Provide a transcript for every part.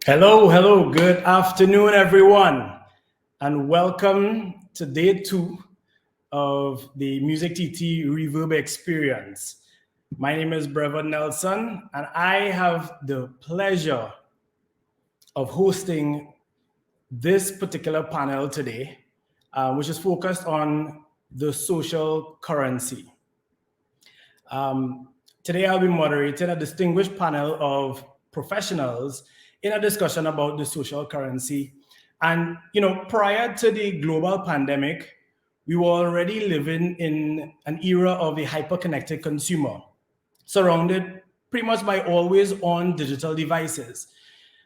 Hello, good afternoon, everyone, and welcome to day 2 of the MusicTT Reverb experience. My name is Brevard Nelson, and I have the pleasure of hosting this particular panel today, which is focused on the social currency. Today, I'll be moderating a distinguished panel of professionals in a discussion about the social currency. And, prior to the global pandemic, we were already living in an era of a hyper-connected consumer, surrounded pretty much by always-on digital devices.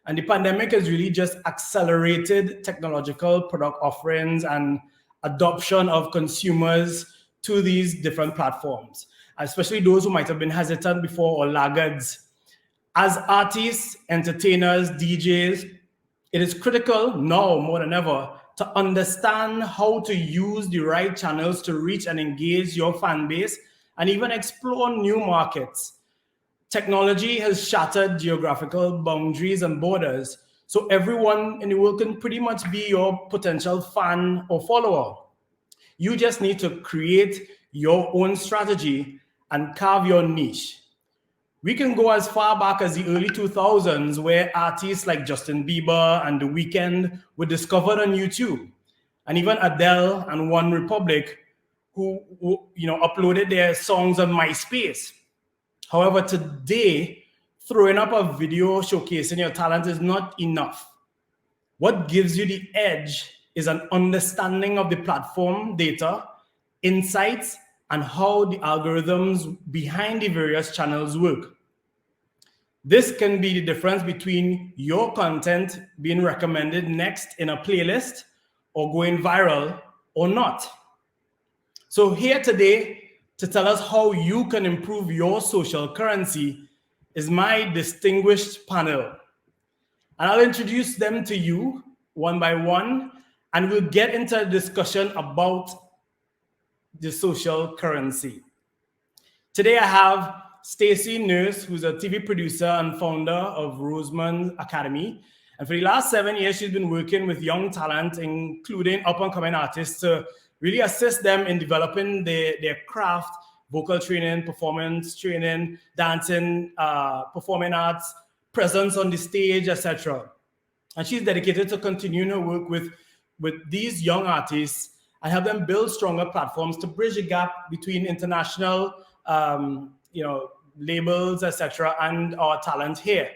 And the pandemic has really just accelerated technological product offerings and adoption of consumers to these different platforms, especially those who might have been hesitant before or laggards. As artists, entertainers, DJs, it is critical now more than ever to understand how to use the right channels to reach and engage your fan base and even explore new markets. Technology has shattered geographical boundaries and borders, so everyone in the world can pretty much be your potential fan or follower. You just need to create your own strategy and carve your niche. We can go as far back as the early 2000s, where artists like Justin Bieber and The Weeknd were discovered on YouTube, and even Adele and One Republic, who uploaded their songs on MySpace. However, today, throwing up a video showcasing your talent is not enough. What gives you the edge is an understanding of the platform data, insights, and how the algorithms behind the various channels work. This can be the difference between your content being recommended next in a playlist or going viral or not. So here today to tell us how you can improve your social currency is my distinguished panel. And I'll introduce them to you one by one, and we'll get into a discussion about the social currency. Today I have Stacey Nurse, who's a TV producer and founder of Rosemond Academy. And for the last 7 years, she's been working with young talent, including up-and-coming artists, to really assist them in developing their craft, vocal training, performance training, dancing, performing arts, presence on the stage, etc. And she's dedicated to continuing her work with these young artists and help them build stronger platforms to bridge the gap between international, labels, etc., and our talent here.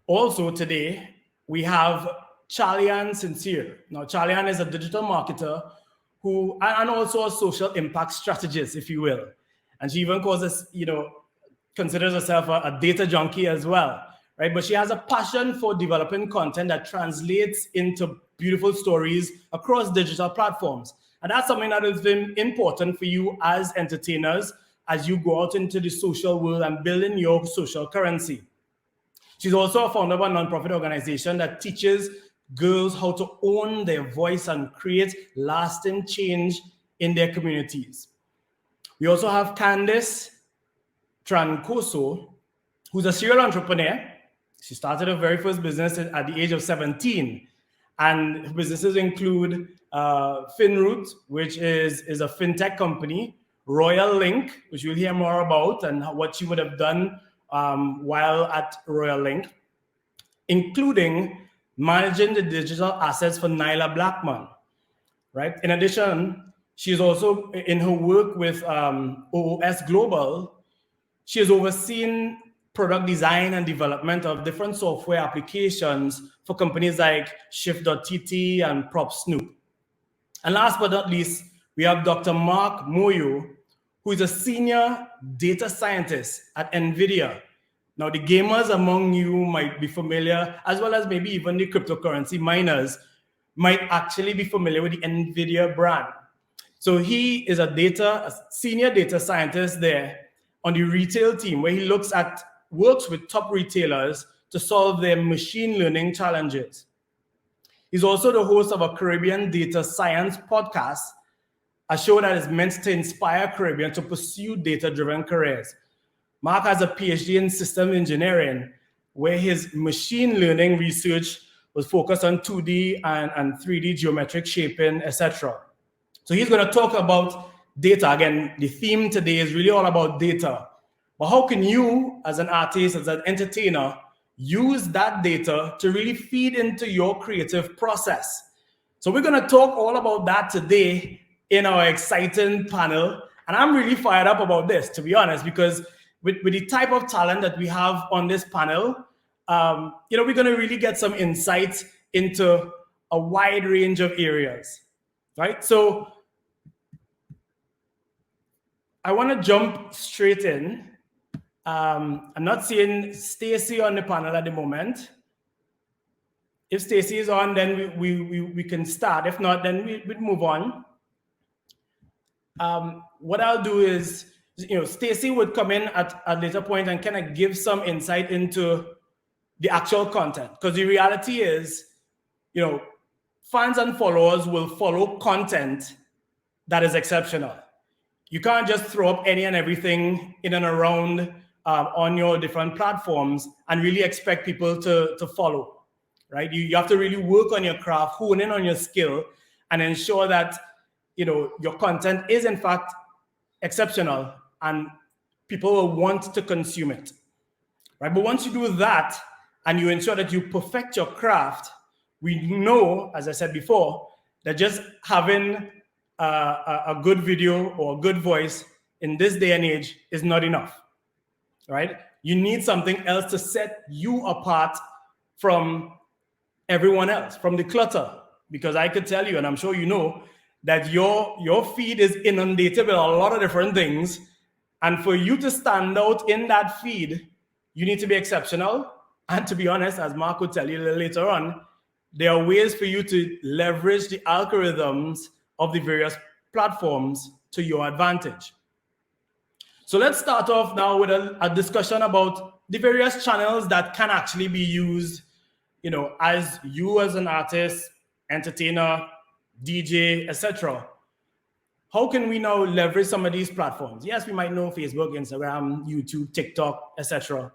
Also today, we have Charlian Sincere. Now, Charlian is a digital marketer and also a social impact strategist, if you will. And she even considers herself a data junkie as well, right? But she has a passion for developing content that translates into beautiful stories across digital platforms. And that's something that has been important for you as entertainers as you go out into the social world and building your social currency. She's also a founder of a nonprofit organization that teaches girls how to own their voice and create lasting change in their communities. We also have Kandyss Trancoso, who's a serial entrepreneur. She started her very first business at the age of 17. And her businesses include Finroot, which is a fintech company, Royal Link, which you'll hear more about, and what she would have done while at Royal Link, including managing the digital assets for Nyla Blackman, right? In addition, she's also, in her work with OOS Global, she has overseen product design and development of different software applications for companies like Shift.tt and PropSnoop. And last but not least, we have Dr. Mark Moyou, who is a senior data scientist at NVIDIA. Now, the gamers among you might be familiar, as well as maybe even the cryptocurrency miners might actually be familiar with the NVIDIA brand. So he is a senior data scientist there on the retail team, where he works with top retailers to solve their machine learning challenges. He's also the host of a Caribbean data science podcast, a show that is meant to inspire Caribbeans to pursue data-driven careers. Mark has a PhD in systems engineering, where his machine learning research was focused on 2D and 3D geometric shaping, etc. So he's going to talk about data. Again, the theme today is really all about data. But how can you, as an artist, as an entertainer, use that data to really feed into your creative process? So we're going to talk all about that today in our exciting panel. And I'm really fired up about this, to be honest, because with the type of talent that we have on this panel, we're going to really get some insights into a wide range of areas, right? So I want to jump straight in. I'm not seeing Stacey on the panel at the moment. If Stacey is on, then we can start. If not, then we'd move on. What I'll do is, Stacey would come in at a later point and kind of give some insight into the actual content. Because the reality is, fans and followers will follow content that is exceptional. You can't just throw up any and everything in and around on your different platforms and really expect people to follow, right? You have to really work on your craft, hone in on your skill, and ensure that your content is in fact exceptional and people will want to consume it, right? But once you do that and you ensure that you perfect your craft, we know, as I said before, that just having a good video or a good voice in this day and age is not enough, right? You need something else to set you apart from everyone else, from the clutter. Because I could tell you, and I'm sure you know, that your feed is inundated with a lot of different things. And for you to stand out in that feed, you need to be exceptional. And to be honest, as Mark would tell you a little later on, there are ways for you to leverage the algorithms of the various platforms to your advantage. So let's start off now with a discussion about the various channels that can actually be used, as you as an artist, entertainer, DJ, etc. How can we now leverage some of these platforms? Yes, we might know Facebook, Instagram, YouTube, TikTok, etc.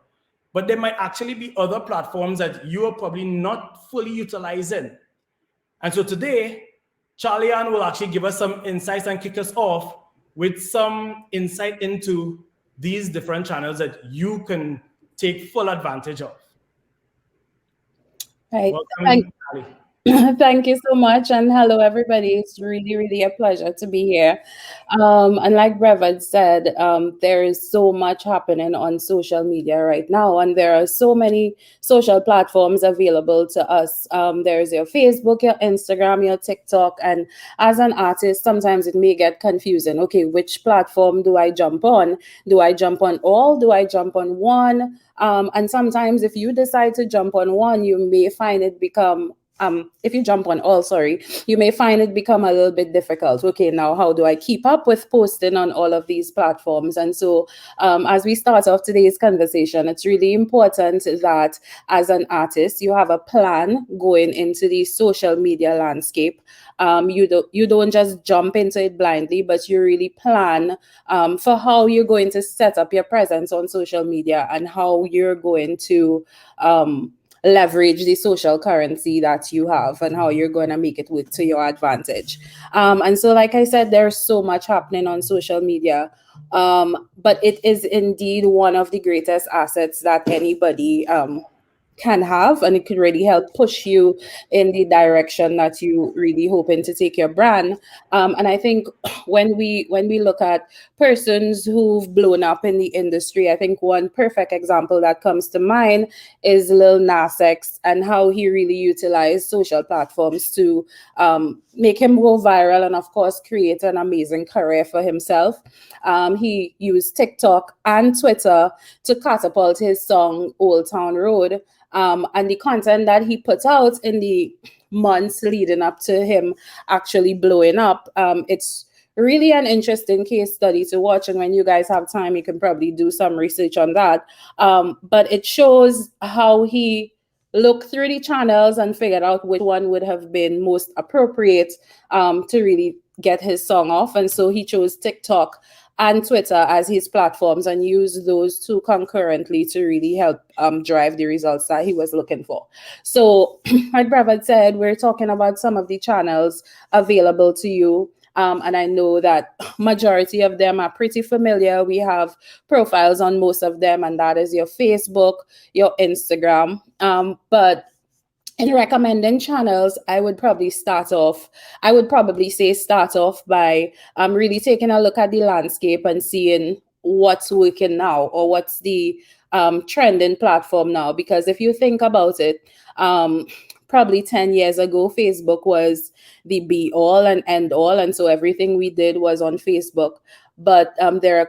But there might actually be other platforms that you are probably not fully utilizing. And so today, Charlie Ann will actually give us some insights and kick us off with some insight into these different channels that you can take full advantage of. Right. Welcome, Charlie. Thank you so much, and hello everybody. It's really, really a pleasure to be here. And like Brevard said, there is so much happening on social media right now, and there are so many social platforms available to us. There's your Facebook, your Instagram, your TikTok, and as an artist, sometimes it may get confusing. Okay, which platform do I jump on? Do I jump on all? Do I jump on one? And sometimes if you decide to jump on one, you may find it become if you jump on all, you may find it become a little bit difficult. Okay, now how do I keep up with posting on all of these platforms? And so as we start off today's conversation, it's really important that as an artist, you have a plan going into the social media landscape. You don't just jump into it blindly, but you really plan for how you're going to set up your presence on social media and how you're going to leverage the social currency that you have and how you're going to make it with to your advantage. And so, like I said, there's so much happening on social media, but it is indeed one of the greatest assets that anybody can have, and it could really help push you in the direction that you really hoping to take your brand. And I think when we look at persons who've blown up in the industry, I think one perfect example that comes to mind is Lil Nas X and how he really utilized social platforms to make him go viral and of course create an amazing career for himself. He used TikTok and Twitter to catapult his song Old Town Road. And the content that he put out in the months leading up to him actually blowing up, it's really an interesting case study to watch. And when you guys have time, you can probably do some research on that. But it shows how he looked through the channels and figured out which one would have been most appropriate to really get his song off. And so he chose TikTok and Twitter as his platforms, and use those two concurrently to really help drive the results that he was looking for. So, like Brevard said, we're talking about some of the channels available to you. And I know that majority of them are pretty familiar. We have profiles on most of them, and that is your Facebook, your Instagram. But in recommending channels, I would probably start off by really taking a look at the landscape and seeing what's working now, or what's the trending platform now. Because if you think about it, probably 10 years ago, Facebook was the be all and end all. And so everything we did was on Facebook. But there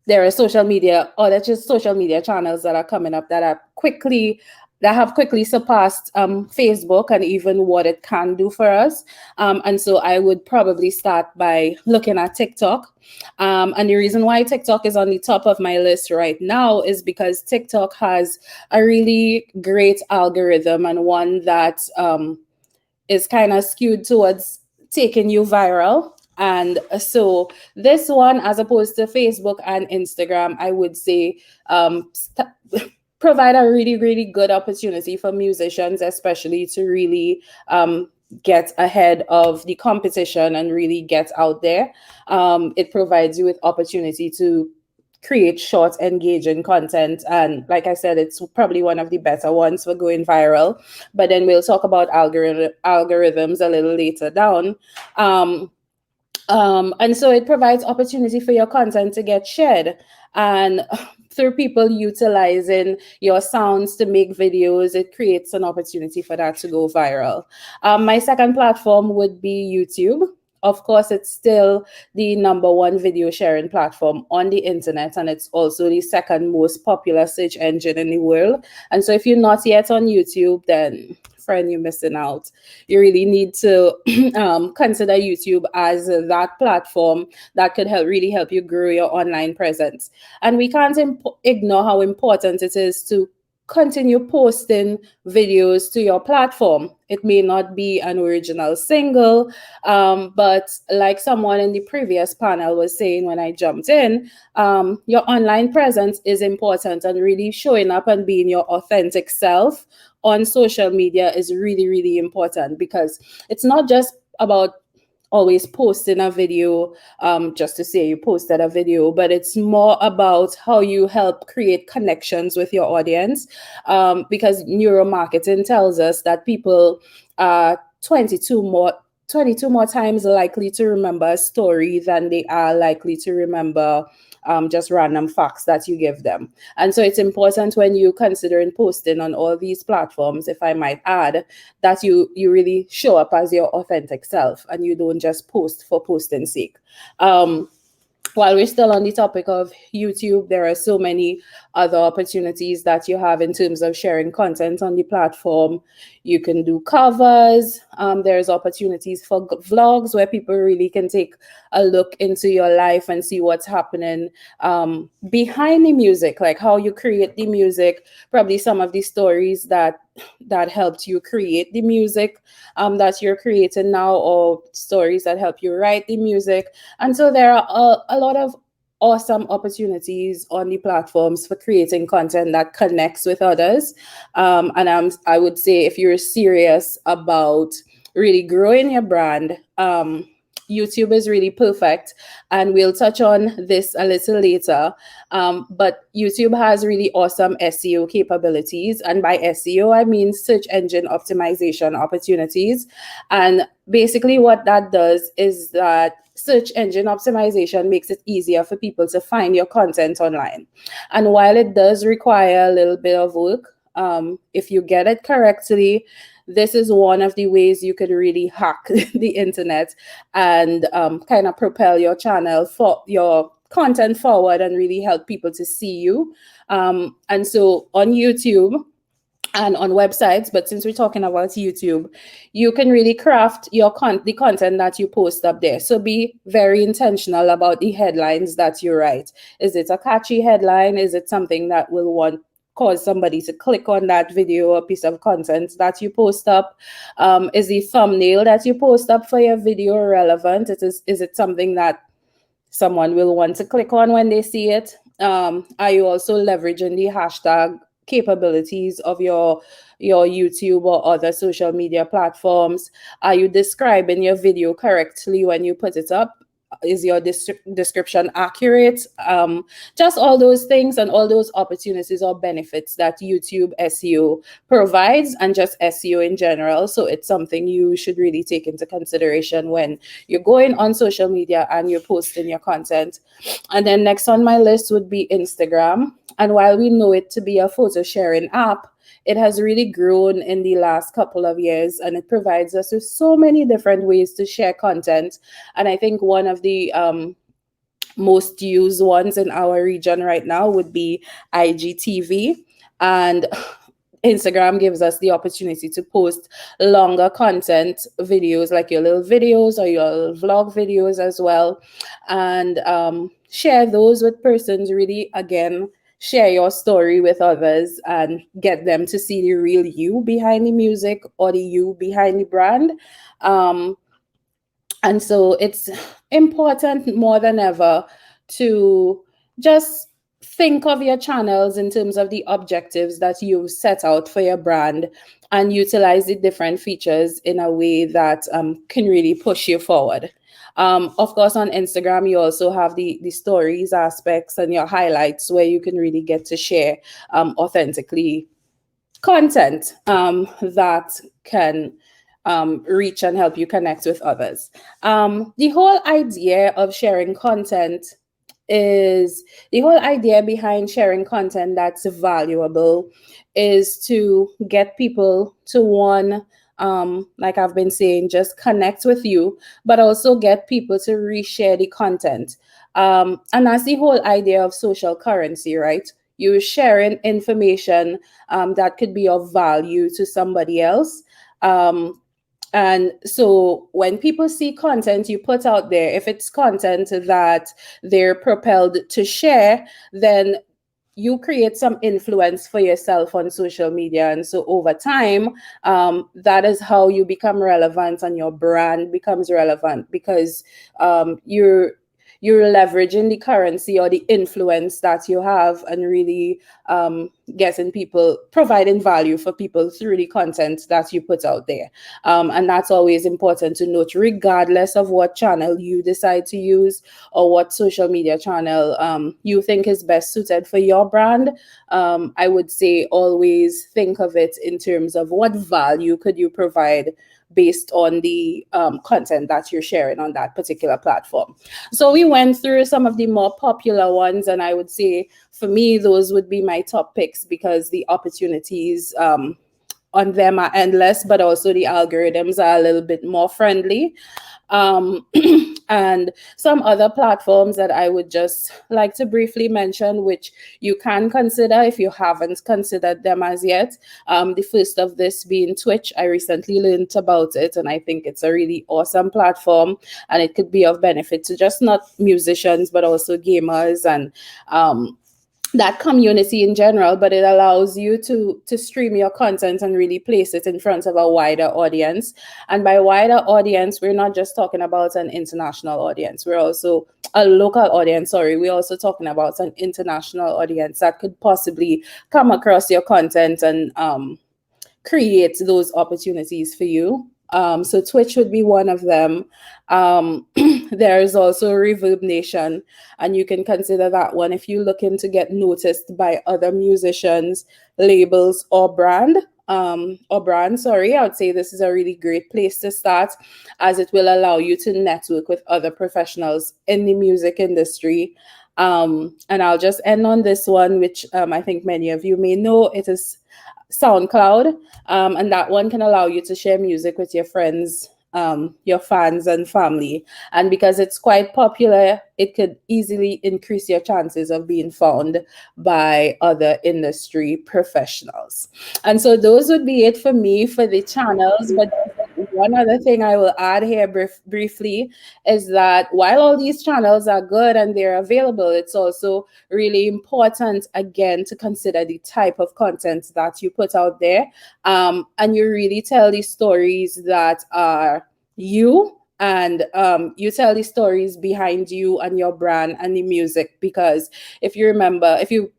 are social media, or that's just social media channels that are coming up that have quickly surpassed Facebook and even what it can do for us. And so I would probably start by looking at TikTok. And the reason why TikTok is on the top of my list right now is because TikTok has a really great algorithm, and one that is kind of skewed towards taking you viral. And so this one, as opposed to Facebook and Instagram, I would say provide a really, really good opportunity for musicians, especially to really get ahead of the competition and really get out there. It provides you with opportunity to create short, engaging content. And like I said, it's probably one of the better ones for going viral. But then we'll talk about algorithms a little later down. And so it provides opportunity for your content to get shared. And through people utilizing your sounds to make videos, it creates an opportunity for that to go viral. My second platform would be YouTube. Of course, it's still the #1 video sharing platform on the internet, and it's also the second most popular search engine in the world. And so if you're not yet on YouTube, then friend, you're missing out. You really need to consider YouTube as that platform that could really help you grow your online presence. And we can't ignore how important it is to continue posting videos to your platform. It may not be an original single, but like someone in the previous panel was saying when I jumped in, your online presence is important, and really showing up and being your authentic self on social media is really, really important, because it's not just about always posting a video just to say you posted a video, but it's more about how you help create connections with your audience, because neuromarketing tells us that people are 22 more times likely to remember a story than they are likely to remember just random facts that you give them. And so it's important when you considering posting on all these platforms, if I might add, that you really show up as your authentic self and you don't just post for posting's sake. While we're still on the topic of YouTube, there are so many other opportunities that you have in terms of sharing content on the platform. You can do covers. There's opportunities for vlogs where people really can take a look into your life and see what's happening behind the music, like how you create the music, probably some of the stories that helped you create the music that you're creating now, or stories that help you write the music. And so there are a lot of awesome opportunities on the platforms for creating content that connects with others. And I would say, if you're serious about really growing your brand, YouTube is really perfect, and we'll touch on this a little later. But YouTube has really awesome SEO capabilities, and by SEO I mean search engine optimization opportunities. And basically what that does is that search engine optimization makes it easier for people to find your content online. And while it does require a little bit of work, if you get it correctly, this is one of the ways you could really hack the internet and kind of propel your channel, for your content forward, and really help people to see you. And so on YouTube and on websites, but since we're talking about YouTube, you can really craft your the content that you post up there. So be very intentional about the headlines that you write. Is it a catchy headline? Is it something that will cause somebody to click on that video or piece of content that you post up? Is the thumbnail that you post up for your video relevant? Is it something that someone will want to click on when they see it? Are you also leveraging the hashtag capabilities of your YouTube or other social media platforms? Are you describing your video correctly when you put it up? Is your description accurate? Just all those things and all those opportunities or benefits that YouTube SEO provides, and just SEO in general. So it's something you should really take into consideration when you're going on social media and you're posting your content. And then next on my list would be Instagram. And while we know it to be a photo sharing app, it has really grown in the last couple of years, and it provides us with so many different ways to share content. And I think one of the most used ones in our region right now would be Igtv. And Instagram gives us the opportunity to post longer content videos, like your little videos or your vlog videos as well, and share those with persons. Really, again, share your story with others and get them to see the real you behind the music or the you behind the brand. And so it's important more than ever to just think of your channels in terms of the objectives that you set out for your brand, and utilize the different features in a way that can really push you forward. Of course, on Instagram, you also have the stories aspects and your highlights, where you can really get to share authentically content that can reach and help you connect with others. The whole idea of sharing content is the whole idea behind sharing content that's valuable is to get people to one, like I've been saying, just connect with you, but also get people to reshare the content. And that's the whole idea of social currency, right? You're sharing information that could be of value to somebody else. And so when people see content you put out there, if it's content that they're propelled to share, then you create some influence for yourself on social media. And so over time, that is how you become relevant and your brand becomes relevant, because you're leveraging the currency or the influence that you have, and really getting people, providing value for people through the content that you put out there. And that's always important to note, regardless of what channel you decide to use or what social media channel you think is best suited for your brand. I would say always think of it in terms of what value could you provide based on the content that you're sharing on that particular platform. So we went through some of the more popular ones, and I would say for me, those would be my top picks, because the opportunities on them are endless, but also the algorithms are a little bit more friendly. And some other platforms that I would just like to briefly mention, which you can consider if you haven't considered them as yet. The first of this being Twitch. I recently learned about it, and I think it's a really awesome platform, and it could be of benefit to just not musicians, but also gamers and that community in general. But it allows you to stream your content and really place it in front of a wider audience. And by wider audience, we're not just talking about an international audience. We're also a local audience, sorry. We're also talking about an international audience that could possibly come across your content and create those opportunities for you. So Twitch would be one of them. There is also Reverb Nation, and you can consider that one if you're looking to get noticed by other musicians, labels, or brands. I would say this is a really great place to start, as it will allow you to network with other professionals in the music industry. And I'll just end on this one, which I think many of you may know. It is SoundCloud, and that one can allow you to share music with your friends, your fans and family. And because it's quite popular, it could easily increase your chances of being found by other industry professionals. And so those would be it for me for the channels. But one other thing I will add here briefly is that while all these channels are good and they're available, it's also really important, again, to consider the type of content that you put out there, and you really tell the stories that are you and you tell the stories behind you and your brand and the music. Because if you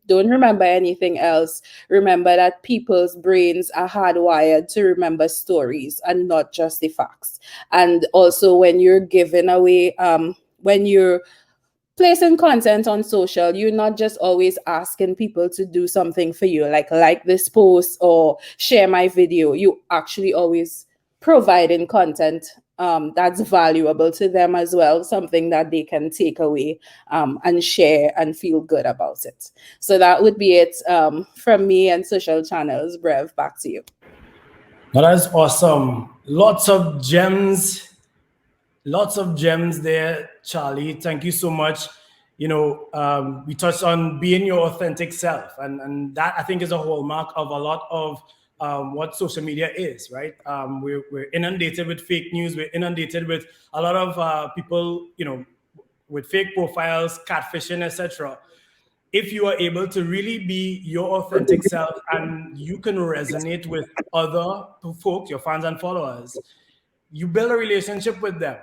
don't remember anything else, remember that people's brains are hardwired to remember stories and not just the facts. And also, when you're giving away when you're placing content on social, you're not just always asking people to do something for you, like this post or share my video. You actually always providing content that's valuable to them as well, something that they can take away and share and feel good about it. So that would be it from me and social channels. Brev, back to you. Well, that's awesome. Lots of gems there, Charlie. Thank you so much. We touched on being your authentic self, and that I think is a hallmark of a lot of what social media is, right? We're inundated with fake news. We're inundated with a lot of people, with fake profiles, catfishing, etc. If you are able to really be your authentic self and you can resonate with other folks, your fans and followers, you build a relationship with them,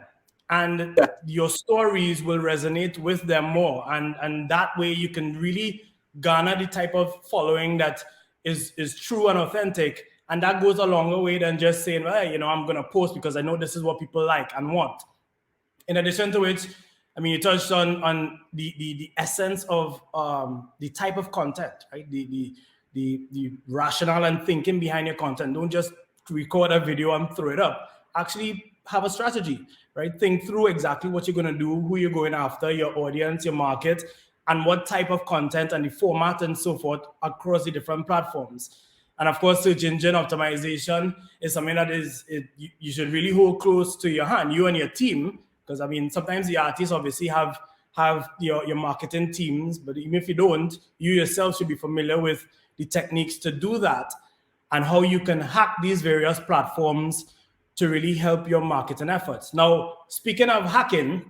and your stories will resonate with them more, and that way you can really garner the type of following that is true and authentic, and that goes a longer way than just saying, well, I'm going to post because I know this is what people like and want. In addition to which, I mean, you touched on the essence of the type of content, right? The rationale and thinking behind your content. Don't just record a video and throw it up. Actually have a strategy, right? Think through exactly what you're going to do, who you're going after, your audience, your market, and what type of content and the format and so forth across the different platforms. And of course, search engine optimization is something that you should really hold close to your hand, you and your team. Because I mean, sometimes the artists obviously have your marketing teams, but even if you don't, you yourself should be familiar with the techniques to do that and how you can hack these various platforms to really help your marketing efforts. Now, speaking of hacking,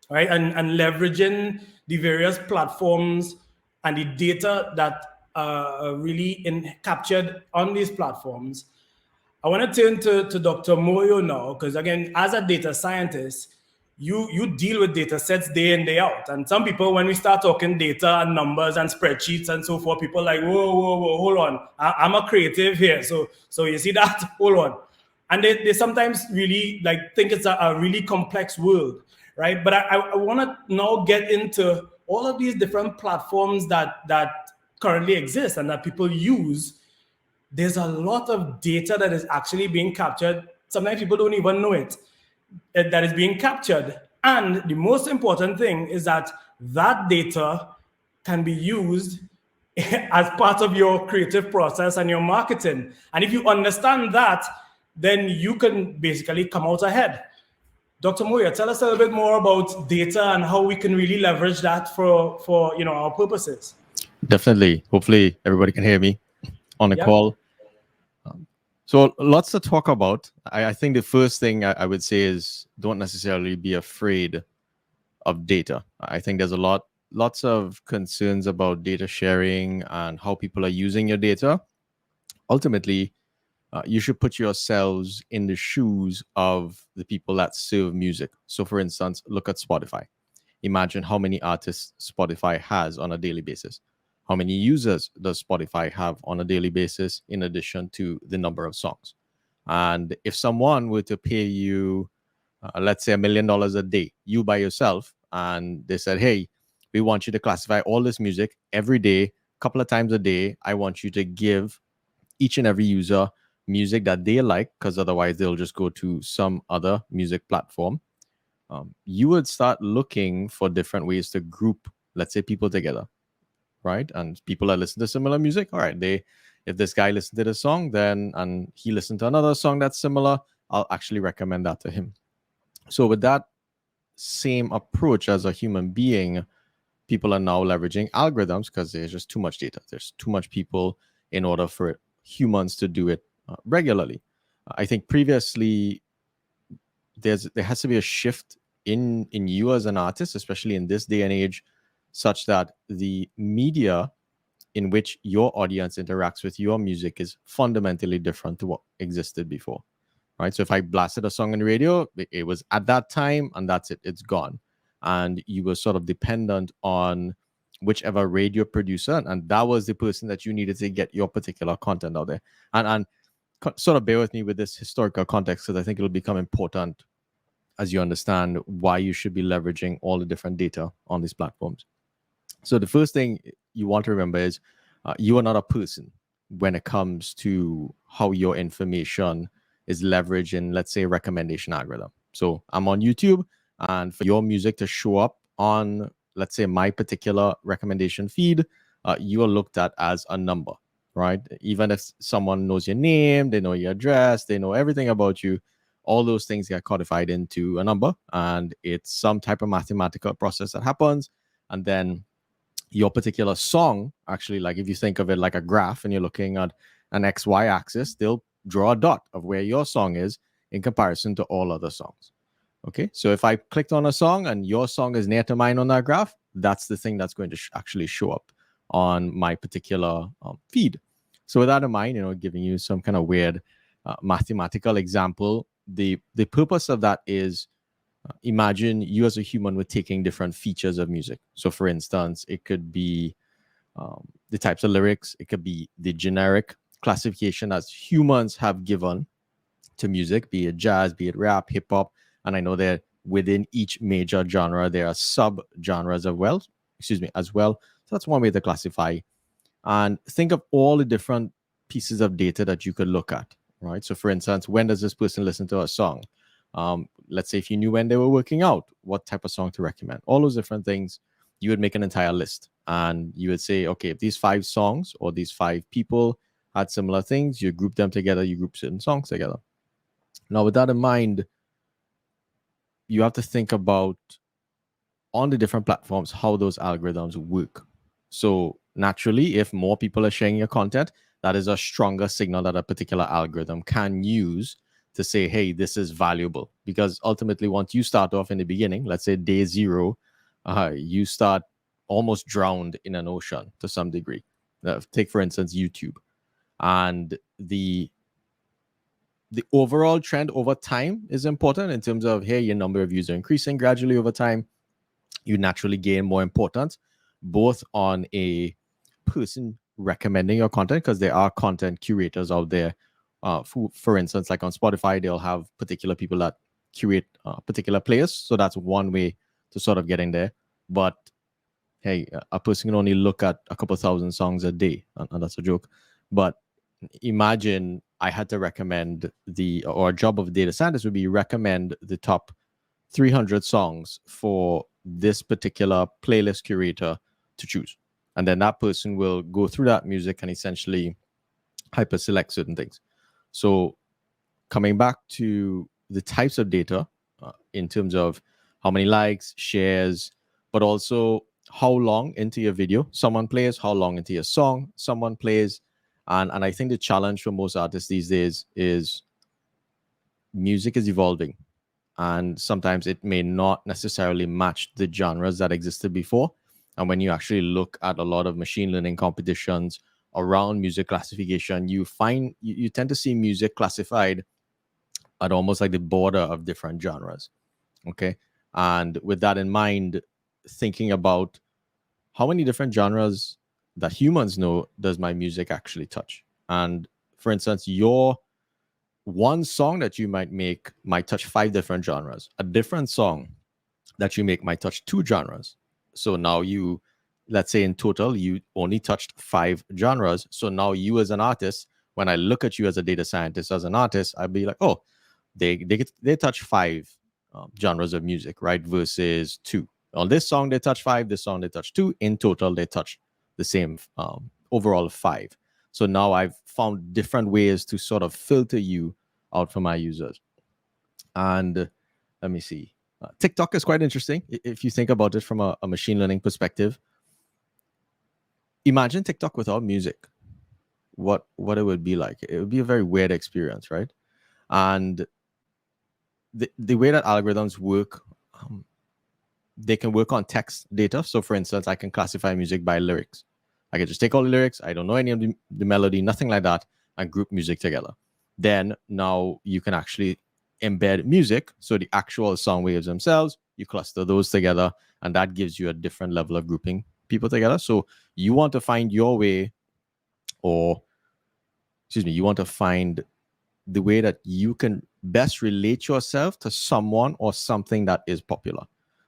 right, and leveraging the various platforms and the data that are really captured on these platforms, I want to turn to Dr. Moyou now, because again, as a data scientist, you deal with data sets day in, day out. And some people, when we start talking data and numbers and spreadsheets and so forth, people are like, whoa, hold on. I'm a creative here. So you see that? Hold on. And they sometimes really think it's a really complex world, right? But I want to now get into all of these different platforms that currently exist and that people use. There's a lot of data that is actually being captured. Sometimes people don't even know it, that is being captured. And the most important thing is that data can be used as part of your creative process and your marketing. And if you understand that, then you can basically come out ahead. Dr. Moyou, tell us a little bit more about data and how we can really leverage that for our purposes. Definitely. Hopefully everybody can hear me on the call. So lots to talk about. I think the first thing I would say is don't necessarily be afraid of data. I think there's lots of concerns about data sharing and how people are using your data. Ultimately, you should put yourselves in the shoes of the people that serve music. So for instance, look at Spotify. Imagine how many artists Spotify has on a daily basis. How many users does Spotify have on a daily basis in addition to the number of songs? And if someone were to pay you, let's say $1 million a day, you by yourself, and they said, hey, we want you to classify all this music every day, a couple of times a day. I want you to give each and every user music that they like, because otherwise they'll just go to some other music platform. You would start looking for different ways to group, let's say, people together, right? And people that listen to similar music, all right, if this guy listened to this song, then and he listened to another song that's similar, I'll actually recommend that to him. So with that same approach as a human being, people are now leveraging algorithms because there's just too much data. There's too much people in order for humans to do it regularly. I think previously there has to be a shift in you as an artist, especially in this day and age, such that the media in which your audience interacts with your music is fundamentally different to what existed before. right? So if I blasted a song on the radio, it was at that time and that's it, it's gone. And you were sort of dependent on whichever radio producer, and that was the person that you needed to get your particular content out there. And sort of bear with me with this historical context, because I think it'll become important as you understand why you should be leveraging all the different data on these platforms. So the first thing you want to remember is you are not a person when it comes to how your information is leveraged in, let's say, recommendation algorithm. So I'm on YouTube, and for your music to show up on, let's say, my particular recommendation feed, you are looked at as a number, right? Even if someone knows your name, they know your address, they know everything about you, all those things get codified into a number, and it's some type of mathematical process that happens. And then your particular song, actually, like if you think of it like a graph and you're looking at an XY axis, they'll draw a dot of where your song is in comparison to all other songs. Okay, so if I clicked on a song and your song is near to mine on that graph, that's the thing that's going to actually show up on my particular feed. So with that in mind, giving you some kind of weird mathematical example, the purpose of that is, imagine you as a human were taking different features of music. So for instance, it could be the types of lyrics, it could be the generic classification as humans have given to music, be it jazz, be it rap, hip hop. And I know that within each major genre, there are sub-genres as well. So that's one way to classify. And think of all the different pieces of data that you could look at, right? So for instance, when does this person listen to a song? Let's say if you knew when they were working out, what type of song to recommend, all those different things, you would make an entire list. And you would say, okay, if these 5 songs or these 5 people had similar things, you group them together, you group certain songs together. Now, with that in mind, you have to think about on the different platforms how those algorithms work. So naturally, if more people are sharing your content, that is a stronger signal that a particular algorithm can use to say, hey, this is valuable. Because ultimately, once you start off in the beginning, let's say day 0, you start almost drowned in an ocean to some degree. Take, for instance, YouTube. And the overall trend over time is important in terms of, hey, your number of users increasing gradually over time. You naturally gain more importance, both on a person recommending your content, because there are content curators out there. For instance, like on Spotify, they'll have particular people that curate particular players. So that's one way to sort of get in there. But hey, a person can only look at a couple thousand songs a day, and that's a joke. But imagine I had to recommend or a job of a data scientist would be recommend the top 300 songs for this particular playlist curator to choose. And then that person will go through that music and essentially hyper select certain things. So coming back to the types of data in terms of how many likes, shares, but also how long into your video someone plays, how long into your song someone plays. And I think the challenge for most artists these days is music is evolving. And sometimes it may not necessarily match the genres that existed before. And when you actually look at a lot of machine learning competitions around music classification, you tend to see music classified at almost like the border of different genres. Okay. And with that in mind, thinking about how many different genres that humans know does my music actually touch? And for instance, your one song that you might make might touch 5 different genres. A different song that you make might touch 2 genres. So now let's say in total, you only touched 5 genres. So now you as an artist, when I look at you as a data scientist, as an artist, I'd be like, oh, they touch 5 genres of music, right? Versus 2. On this song, they touch 5. This song, they touch 2. In total, they touch the same overall 5. So now I've found different ways to sort of filter you out for my users. And let me see. TikTok is quite interesting if you think about it from a machine learning perspective. Imagine TikTok without music. What it would be like. It would be a very weird experience, right? And the way that algorithms work, they can work on text data. So for instance, I can classify music by lyrics. I can just take all the lyrics. I don't know any of the melody, nothing like that, and group music together. then now you can actually embed music. So the actual sound waves themselves, you cluster those together, and that gives you a different level of grouping people together. So you want to find your way, or excuse me, you want to find the way that you can best relate yourself to someone or something that is popular.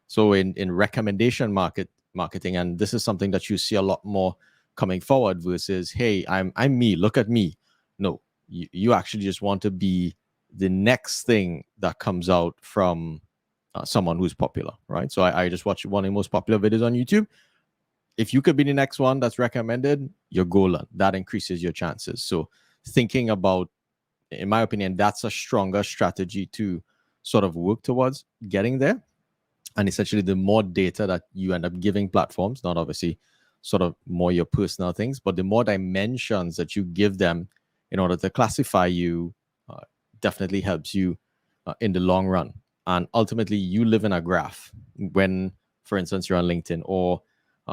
So in recommendation marketing, and this is something that you see a lot more coming forward versus, hey, I'm me, look at me. No, you actually just want to be the next thing that comes out from someone who's popular, right? So I just watched one of the most popular videos on YouTube. If you could be the next one that's recommended, you're golden. That increases your chances. So thinking about, in my opinion, that's a stronger strategy to sort of work towards getting there. And essentially, the more data that you end up giving platforms, not obviously sort of more your personal things, but the more dimensions that you give them in order to classify you, definitely helps you in the long run. And ultimately, you live in a graph. When, for instance, you're on LinkedIn or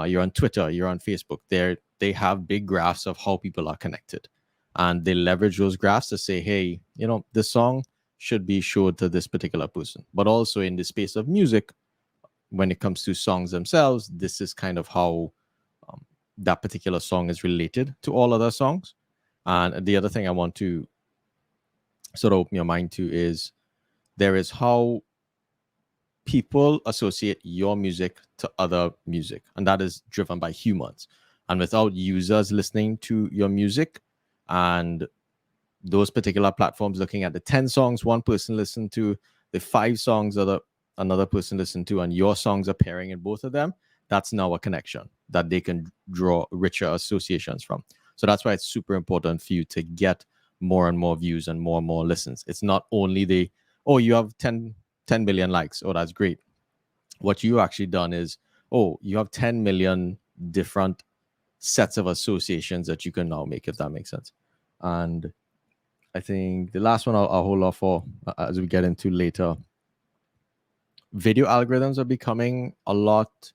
you're on Twitter, you're on Facebook, they have big graphs of how people are connected. And they leverage those graphs to say, hey, this song should be showed to this particular person. But also in the space of music, when it comes to songs themselves, this is kind of how that particular song is related to all other songs. And the other thing I want to sort of open your mind to is there is how people associate your music to other music, and that is driven by humans. And without users listening to your music and those particular platforms looking at the 10 songs one person listened to, the 5 songs another person listened to, and your songs appearing in both of them, that's now a connection that they can draw richer associations from. So that's why it's super important for you to get more and more views and more listens. It's not only you have 10 million likes. Oh, that's great. What you actually done is, you have 10 million different sets of associations that you can now make, if that makes sense. And I think the last one I'll hold off for as we get into later. Video algorithms are becoming a lot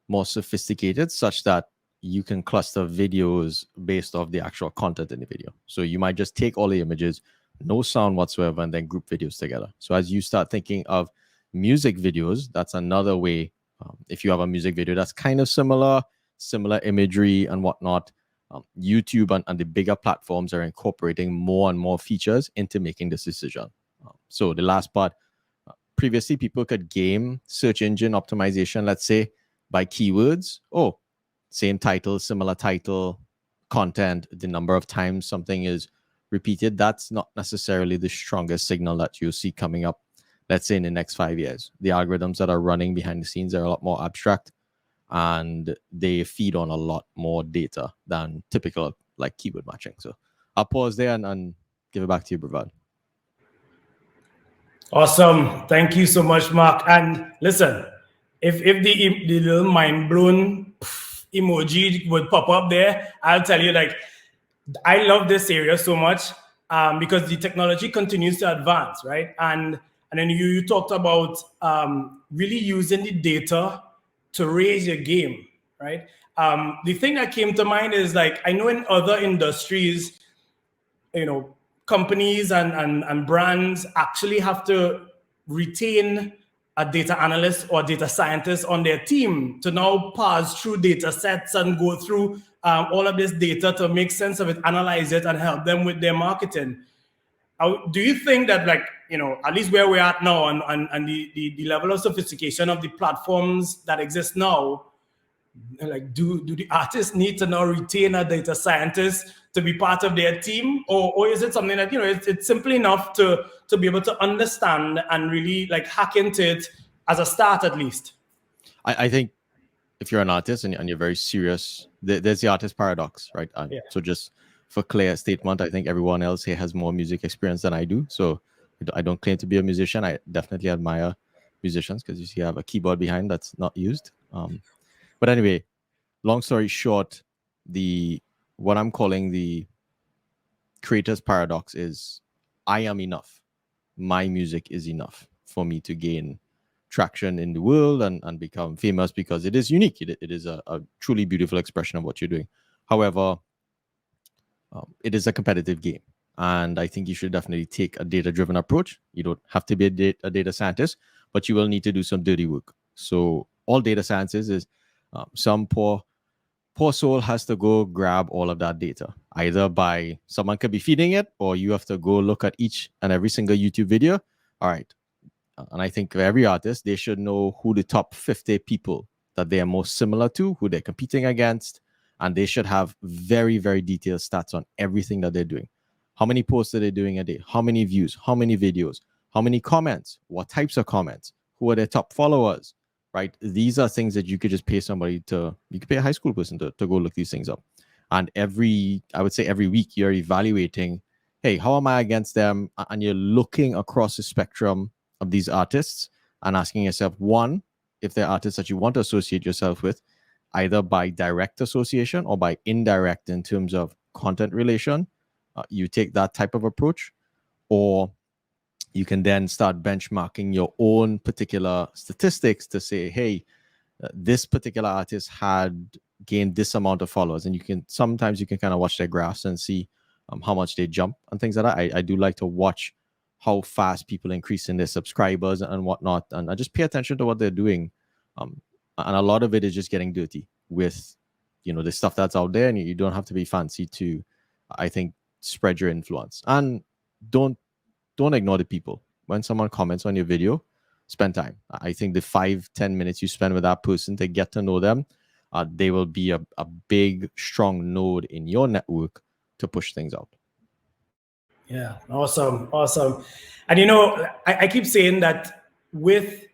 more sophisticated, such that you can cluster videos based off the actual content in the video. So you might just take all the images, no sound whatsoever, and then group videos together. So as you start thinking of music videos, that's another way. If you have a music video that's kind of similar imagery and whatnot, YouTube and the bigger platforms are incorporating more and more features into making this decision. So the last part, previously people could game search engine optimization, let's say, by keywords. Same title, similar title, content, the number of times something is repeated. That's not necessarily the strongest signal that you'll see coming up, let's say, in the next 5 years. The algorithms that are running behind the scenes are a lot more abstract, and they feed on a lot more data than typical like keyword matching. So I'll pause there and give it back to you, Brevard. Awesome. Thank you so much, Mark. And listen, if the little mind blown emoji would pop up there, I'll tell you, like, I love this area so much because the technology continues to advance, right? And then you talked about really using the data to raise your game, right? The thing that came to mind is, like, I know in other industries, companies and brands actually have to retain a data analyst or data scientist on their team to now parse through data sets and go through all of this data to make sense of it, analyze it, and help them with their marketing. Do you think that, like, at least where we're at now and the level of sophistication of the platforms that exist now, like, do the artists need to now retain a data scientist to be part of their team, or is it something that it's simple enough to be able to understand and really, like, hack into it as a start, at least? I think if you're an artist and you're very serious, there's the artist paradox, right? Yeah. So just for clear statement, I think everyone else here has more music experience than I do. So I don't claim to be a musician. I definitely admire musicians because you see I have a keyboard behind that's not used. But anyway, long story short, what I'm calling the creator's paradox is, I am enough. My music is enough for me to gain traction in the world and become famous because it is unique. It is a truly beautiful expression of what you're doing. However, it is a competitive game. And I think you should definitely take a data-driven approach. You don't have to be a data scientist, but you will need to do some dirty work. So all data science is some poor soul has to go grab all of that data, either by someone could be feeding it, or you have to go look at each and every single YouTube video. All right. And I think for every artist, they should know who the top 50 people that they are most similar to, who they're competing against, and they should have very, very detailed stats on everything that they're doing. How many posts are they doing a day? How many views? How many videos? How many comments? What types of comments? Who are their top followers? Right? These are things that you could just pay somebody you could pay a high school person to go look these things up. And I would say every week you're evaluating, hey, how am I against them? And you're looking across the spectrum of these artists and asking yourself, one, if they're artists that you want to associate yourself with, either by direct association or by indirect in terms of content relation, you take that type of approach, or you can then start benchmarking your own particular statistics to say, hey, this particular artist had gained this amount of followers, and sometimes you can kind of watch their graphs and see how much they jump and things like that. I do like to watch how fast people increase in their subscribers and whatnot, and I just pay attention to what they're doing. And a lot of it is just getting dirty with, the stuff that's out there, and you don't have to be fancy to, I think, spread your influence. And don't ignore the people. When someone comments on your video, spend time. I think the 5-10 minutes you spend with that person to get to know them, they will be a big, strong node in your network to push things out. Yeah, awesome. And I keep saying that with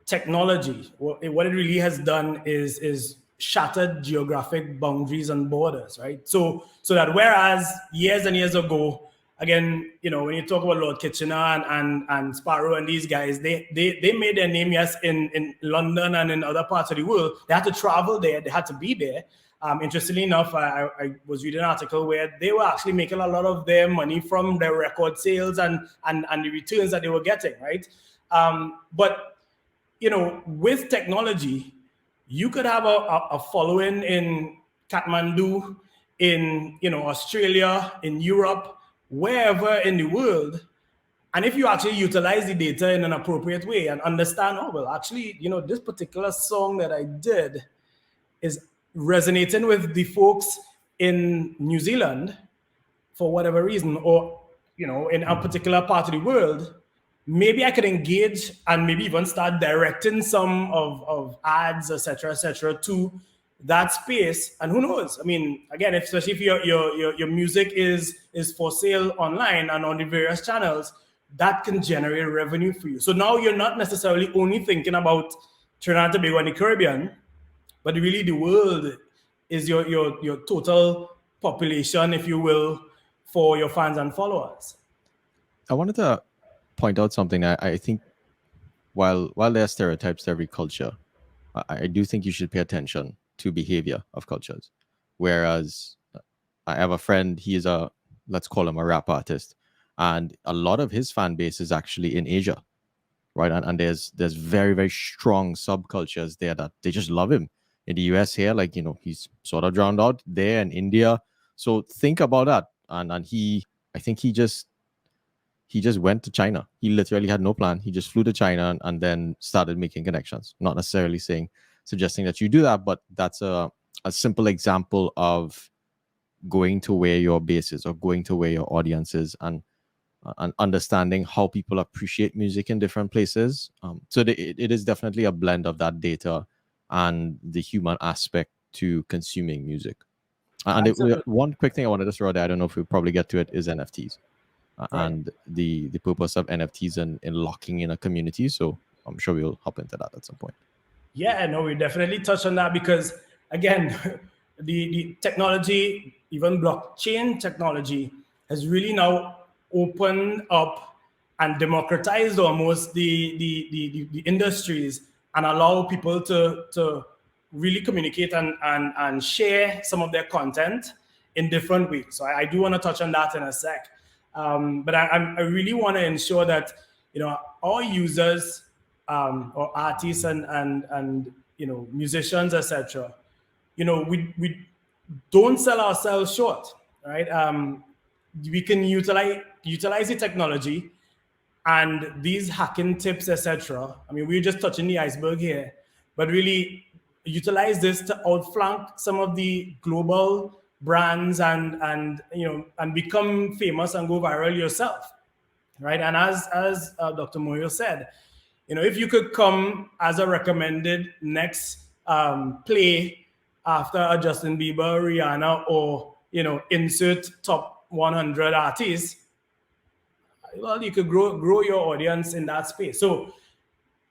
technology, what it really has done is shattered geographic boundaries and borders, right? So that whereas years and years ago, again, when you talk about Lord Kitchener and Sparrow and these guys, they made their name, yes, in London and in other parts of the world. They had to travel there, they had to be there. Interestingly enough, I was reading an article where they were actually making a lot of their money from their record sales and the returns that they were getting, right? But with technology, you could have a following in Kathmandu, in Australia, in Europe, wherever in the world. And if you actually utilize the data in an appropriate way and understand, actually, this particular song that I did is resonating with the folks in New Zealand for whatever reason, or in a particular part of the world, maybe I could engage and maybe even start directing some of ads, etc., to that space. And who knows? I mean, again, especially if your music is for sale online and on the various channels, that can generate revenue for you. So now you're not necessarily only thinking about Trinidad and Tobago and the Caribbean, but really the world is your total population, if you will, for your fans and followers. I wanted to point out something. I think while there are stereotypes to every culture, I do think you should pay attention to behavior of cultures. Whereas I have a friend, he is let's call him a rap artist, and a lot of his fan base is actually in Asia, right? And there's very, very strong subcultures there that they just love him. In the US here, he's sort of drowned out there, in India. So think about that. And I think he just went to China. He literally had no plan. He just flew to China and then started making connections. Not necessarily suggesting that you do that, but that's a simple example of going to where your base is, or going to where your audience is, and understanding how people appreciate music in different places. So it is definitely a blend of that data and the human aspect to consuming music. And one quick thing I wanted to throw there, I don't know if we'll probably get to it, is NFTs. Right. And the purpose of NFTs in locking in a community. So I'm sure we'll hop into that at some point. Yeah, no, we definitely touch on that because, again, the technology, even blockchain technology, has really now opened up and democratized almost the industries and allow people to really communicate and share some of their content in different ways. So I do want to touch on that in a sec. But I really want to ensure that our users or artists and musicians, etc., we don't sell ourselves short, right? we can utilize the technology and these hacking tips, etc. I mean, we're just touching the iceberg here, but really utilize this to outflank some of the global brands and become famous and go viral yourself, right? And as Dr. Moyou said, if you could come as a recommended next play after a Justin Bieber, Rihanna, or insert top 100 artists, well, you could grow your audience in that space. So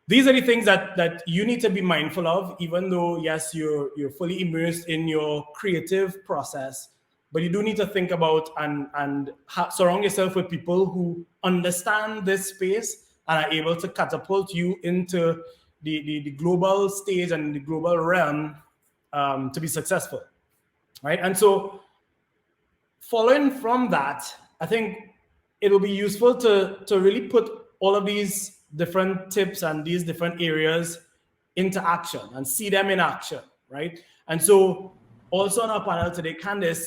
these are the things that you need to be mindful of, even though, yes, you're fully immersed in your creative process, but you do need to think about and surround yourself with people who understand this space and are able to catapult you into the global stage and the global realm to be successful, right? And so following from that, I think it will be useful to really put all of these different tips and these different areas into action and see them in action, right? And so also on our panel today, Candice,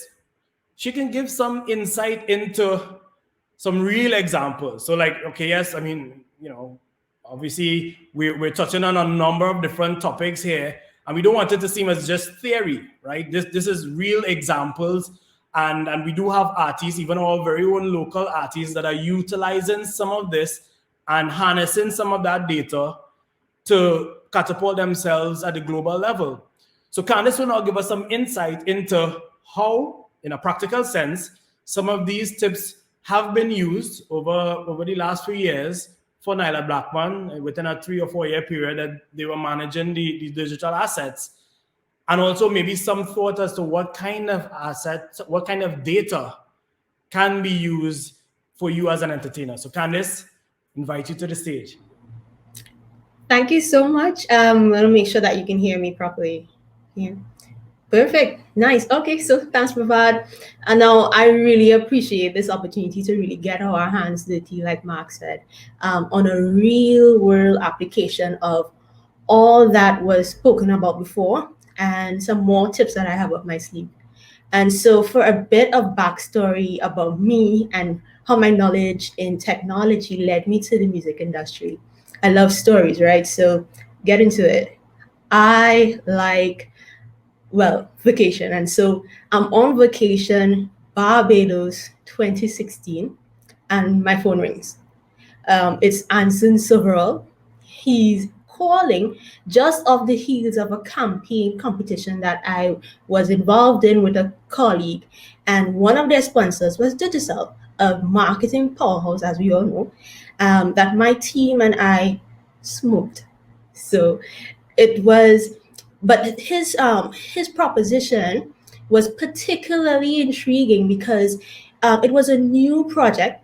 she can give some insight into some real examples. So like, okay, yes, I mean, obviously we're touching on a number of different topics here, and we don't want it to seem as just theory, right? This is real examples. And we do have artists, even our very own local artists, that are utilizing some of this and harnessing some of that data to catapult themselves at the global level. So Candice will now give us some insight into how, in a practical sense, some of these tips have been used over the last few years for Nyla Blackman within a 3 or 4 year period that they were managing the digital assets. And also maybe some thought as to what kind of assets, what kind of data can be used for you as an entertainer. So Candice, invite you to the stage. Thank you so much. I'm going to make sure that you can hear me properly here. Perfect. Nice. Okay, so thanks, Brevard. And now I really appreciate this opportunity to really get our hands dirty, like Mark said, on a real world application of all that was spoken about before, and some more tips that I have up my sleeve. And so for a bit of backstory about me and how my knowledge in technology led me to the music industry. I love stories, right? So get into it. I like, vacation. And so I'm on vacation, Barbados 2016, and my phone rings. It's Anson Several. He's calling just off the heels of a campaign competition that I was involved in with a colleague. And one of their sponsors was Digicel, a marketing powerhouse, as we all know, that my team and I smoked. So it was, but his proposition was particularly intriguing because it was a new project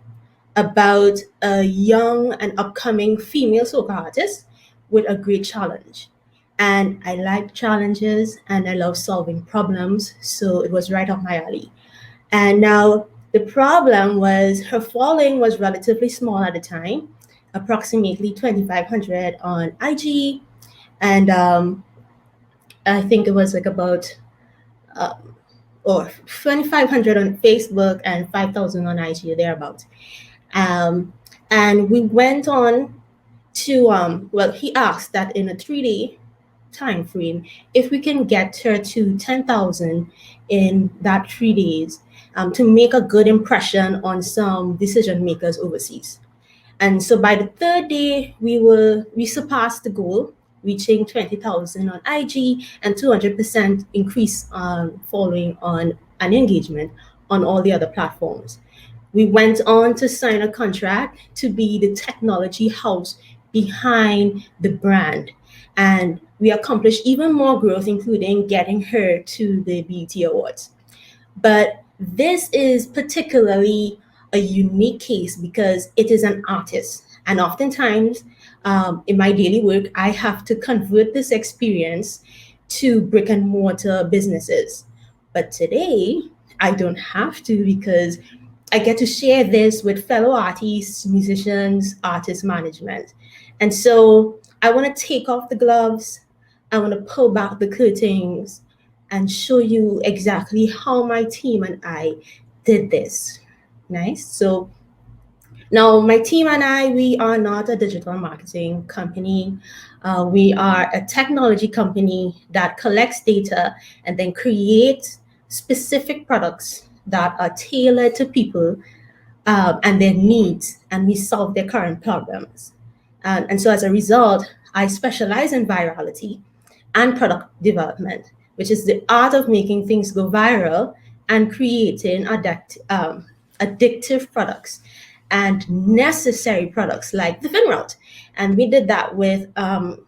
about a young and upcoming female soca artist with a great challenge. And I like challenges and I love solving problems, so it was right up my alley. And now the problem was her following was relatively small at the time, approximately 2,500 on IG, and I think it was like about or 2,500 on Facebook and 5,000 on IG, or thereabouts. And we went on to, he asked that in a 3-day time frame, if we can get her to 10,000 in that 3 days to make a good impression on some decision makers overseas. And so by the 3rd day, we surpassed the goal, reaching 20,000 on IG and 200% increase following on an engagement on all the other platforms. We went on to sign a contract to be the technology house behind the brand. And we accomplished even more growth, including getting her to the BET Awards. But this is particularly a unique case because it is an artist. And oftentimes in my daily work, I have to convert this experience to brick and mortar businesses. But today, I don't have to because I get to share this with fellow artists, musicians, artist management. And so I want to take off the gloves. I want to pull back the curtains and show you exactly how my team and I did this. Nice. So now my team and I, we are not a digital marketing company. We are a technology company that collects data and then creates specific products that are tailored to people and their needs, and we solve their current problems. And so as a result, I specialize in virality and product development, which is the art of making things go viral and creating addictive products and necessary products like the FinRoute. And we did that with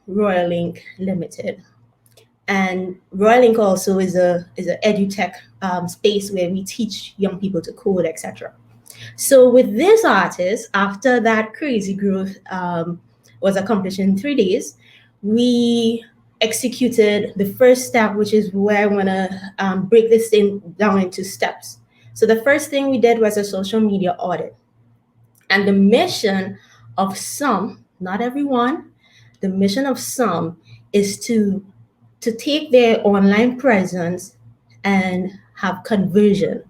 Royal Link Limited. And Royal Link also is a edutech space where we teach young people to code, etc. So with this artist, after that crazy growth was accomplished in 3 days, we executed the first step, which is where I'm gonna break this thing down into steps. So the first thing we did was a social media audit. And the mission of some, not everyone, the mission of some is to take their online presence and have conversion,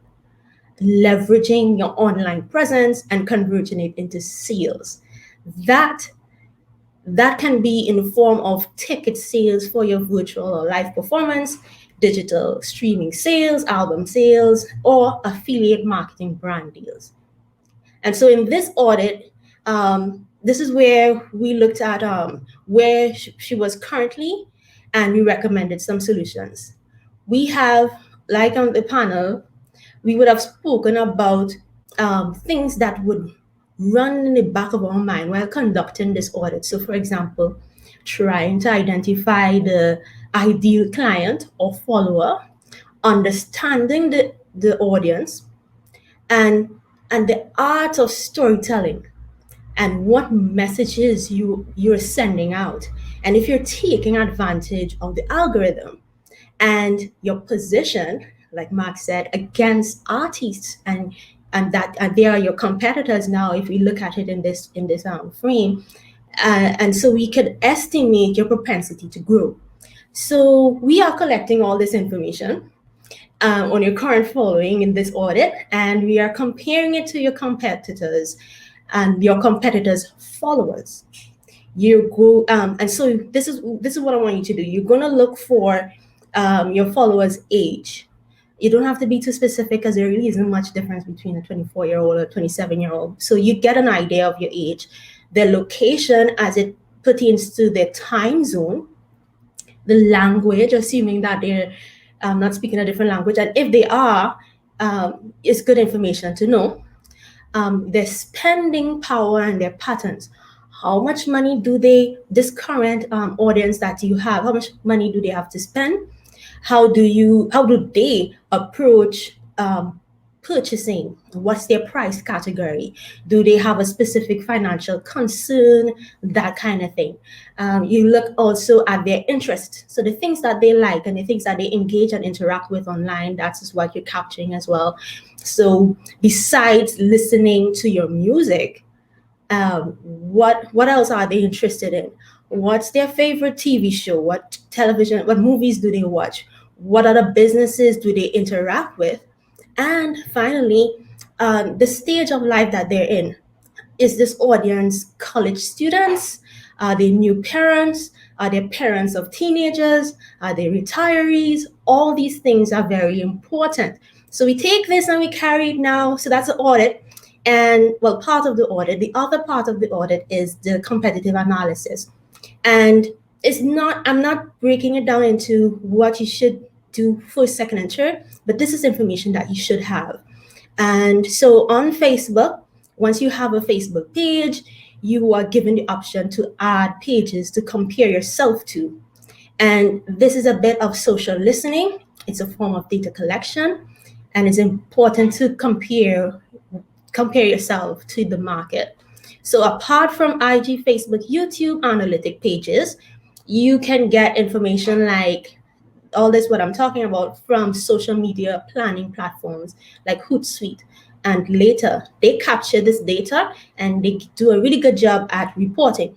leveraging your online presence and converting it into sales. That can be in the form of ticket sales for your virtual or live performance, digital streaming sales, album sales, or affiliate marketing brand deals. And so in this audit, this is where we looked at where she was currently, and we recommended some solutions. We have, like on the panel, we would have spoken about things that would run in the back of our mind while conducting this audit. So for example, trying to identify the ideal client or follower, understanding the audience, and the art of storytelling, and what messages you're sending out, and if you're taking advantage of the algorithm and your position, like Mark said, against artists, and they are your competitors now, if we look at it in this frame, and so we could estimate your propensity to grow. So we are collecting all this information on your current following in this audit, and we are comparing it to your competitors and your competitors' followers. You go, and so this is what I want you to do. You're gonna look for your followers' age. You don't have to be too specific because there really isn't much difference between a 24-year-old or a 27-year-old. So you get an idea of your age, their location as it pertains to their time zone, the language, assuming that they're not speaking a different language, and if they are, it's good information to know. Their spending power and their patterns. How much money do this current audience that you have, how much money do they have to spend? How do they approach purchasing? What's their price category? Do they have a specific financial concern? That kind of thing. You look also at their interest. So the things that they like and the things that they engage and interact with online, that's what you're capturing as well. So besides listening to your music, what else are they interested in? What's their favorite TV show? What movies do they watch? What other businesses do they interact with? And finally, the stage of life that they're in. Is this audience college students? Are they new parents? Are they parents of teenagers? Are they retirees? All these things are very important. So we take this and we carry it now. So that's the audit. And well, part of the audit. The other part of the audit is the competitive analysis. And I'm not breaking it down into what you should do first, second, and third, but this is information that you should have. And so on Facebook, once you have a Facebook page, you are given the option to add pages to compare yourself to. And this is a bit of social listening. It's a form of data collection, and it's important to compare yourself to the market. So apart from IG, Facebook, YouTube analytic pages, you can get information like all this, what I'm talking about, from social media planning platforms like Hootsuite. And later, they capture this data and they do a really good job at reporting.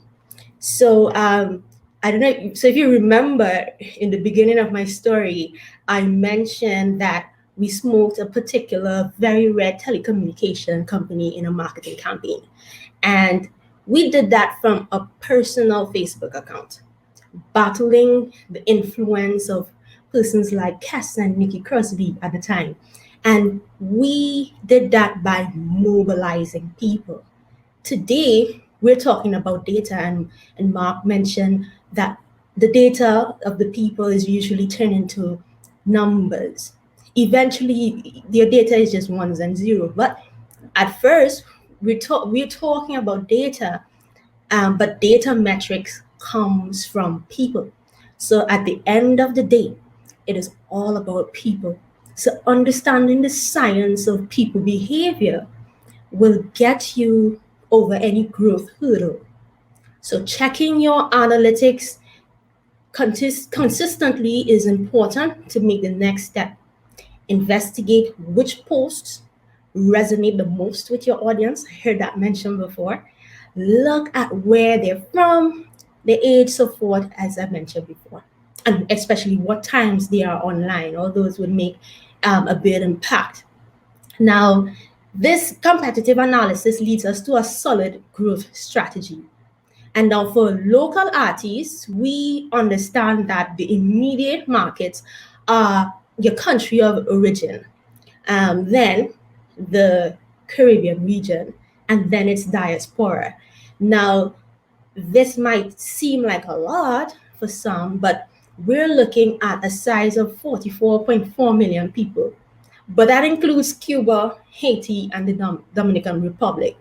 So I don't know. So if you remember in the beginning of my story, I mentioned that we smoked a particular very red telecommunication company in a marketing campaign. And we did that from a personal Facebook account, battling the influence of persons like Cass and Nikki Crosby at the time. And we did that by mobilizing people. Today, we're talking about data, and Mark mentioned that the data of the people is usually turned into numbers. Eventually, their data is just ones and zeros. But at first, we're talking about data, but data metrics comes from people. So at the end of the day, it is all about people. So understanding the science of people behavior will get you over any growth hurdle. So checking your analytics consistently is important to make the next step. Investigate which posts resonate the most with your audience. I heard that mentioned before. Look at where they're from, the age, so forth, as I mentioned before, and especially what times they are online. All those would make a big impact. Now, this competitive analysis leads us to a solid growth strategy. And now for local artists, we understand that the immediate markets are your country of origin, then the Caribbean region, and then its diaspora. Now, this might seem like a lot for some, but we're looking at a size of 44.4 million people. But that includes Cuba, Haiti, and the Dominican Republic.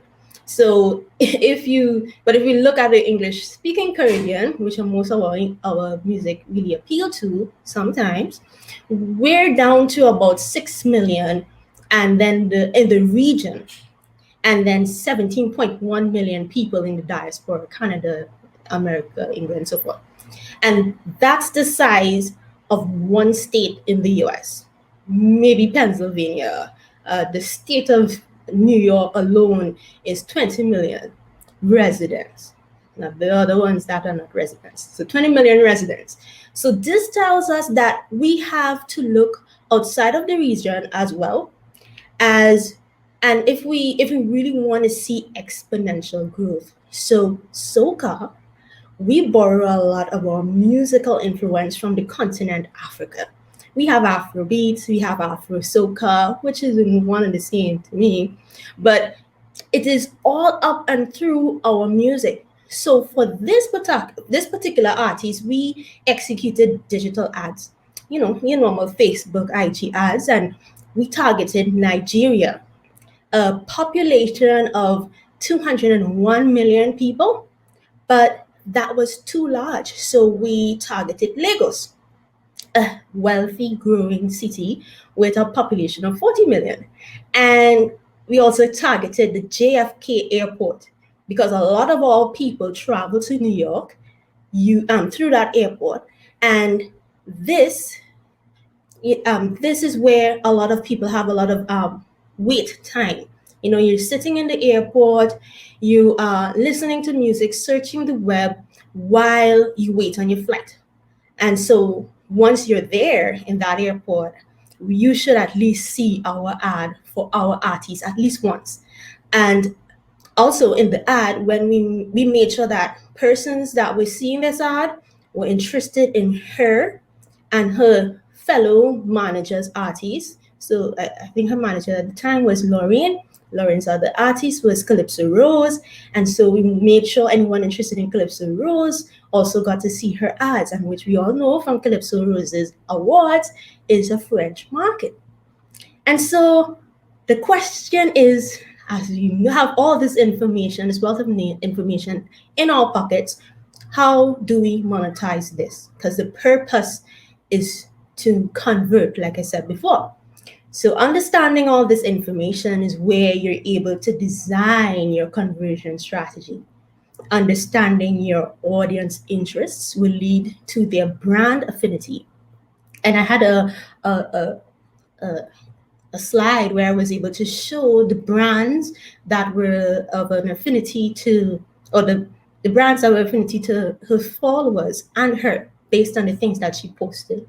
So if you look at the English-speaking Caribbean, which are most of our music really appeal to sometimes, we're down to about 6 million, and then in the region, and then 17.1 million people in the diaspora, Canada, America, England, and so forth. And that's the size of one state in the US, maybe Pennsylvania. The state of New York alone is 20 million residents. Now, the other ones that are not residents. So 20 million residents. So this tells us that we have to look outside of the region as well as, and if we really want to see exponential growth. So soca, we borrow a lot of our musical influence from the continent Africa. We have Afrobeats, we have Afro soca, which is one and the same to me, but it is all up and through our music. So for this particular artist, we executed digital ads, your normal Facebook, IG ads, and we targeted Nigeria, a population of 201 million people, but that was too large. So we targeted Lagos, a wealthy, growing city with a population of 40 million. And we also targeted the JFK airport because a lot of our people travel to New York through that airport. And this is where a lot of people have a lot of wait time. You're sitting in the airport, you are listening to music, searching the web while you wait on your flight. And so once you're there in that airport, you should at least see our ad for our artists at least once. And also in the ad, when we made sure that persons that were seeing this ad were interested in her and her fellow managers, artists. So I think her manager at the time was Lauren's other artist was Calypso Rose. And so we made sure anyone interested in Calypso Rose also got to see her ads, and which we all know from Calypso Rose's awards is a French market. And so the question is, as you have all this information, this wealth of information in our pockets, how do we monetize this? Because the purpose is to convert, like I said before. So understanding all this information is where you're able to design your conversion strategy. Understanding your audience interests will lead to their brand affinity. And I had a slide where I was able to show the brands that were of an affinity to, or the brands that were affinity to her followers and her based on the things that she posted.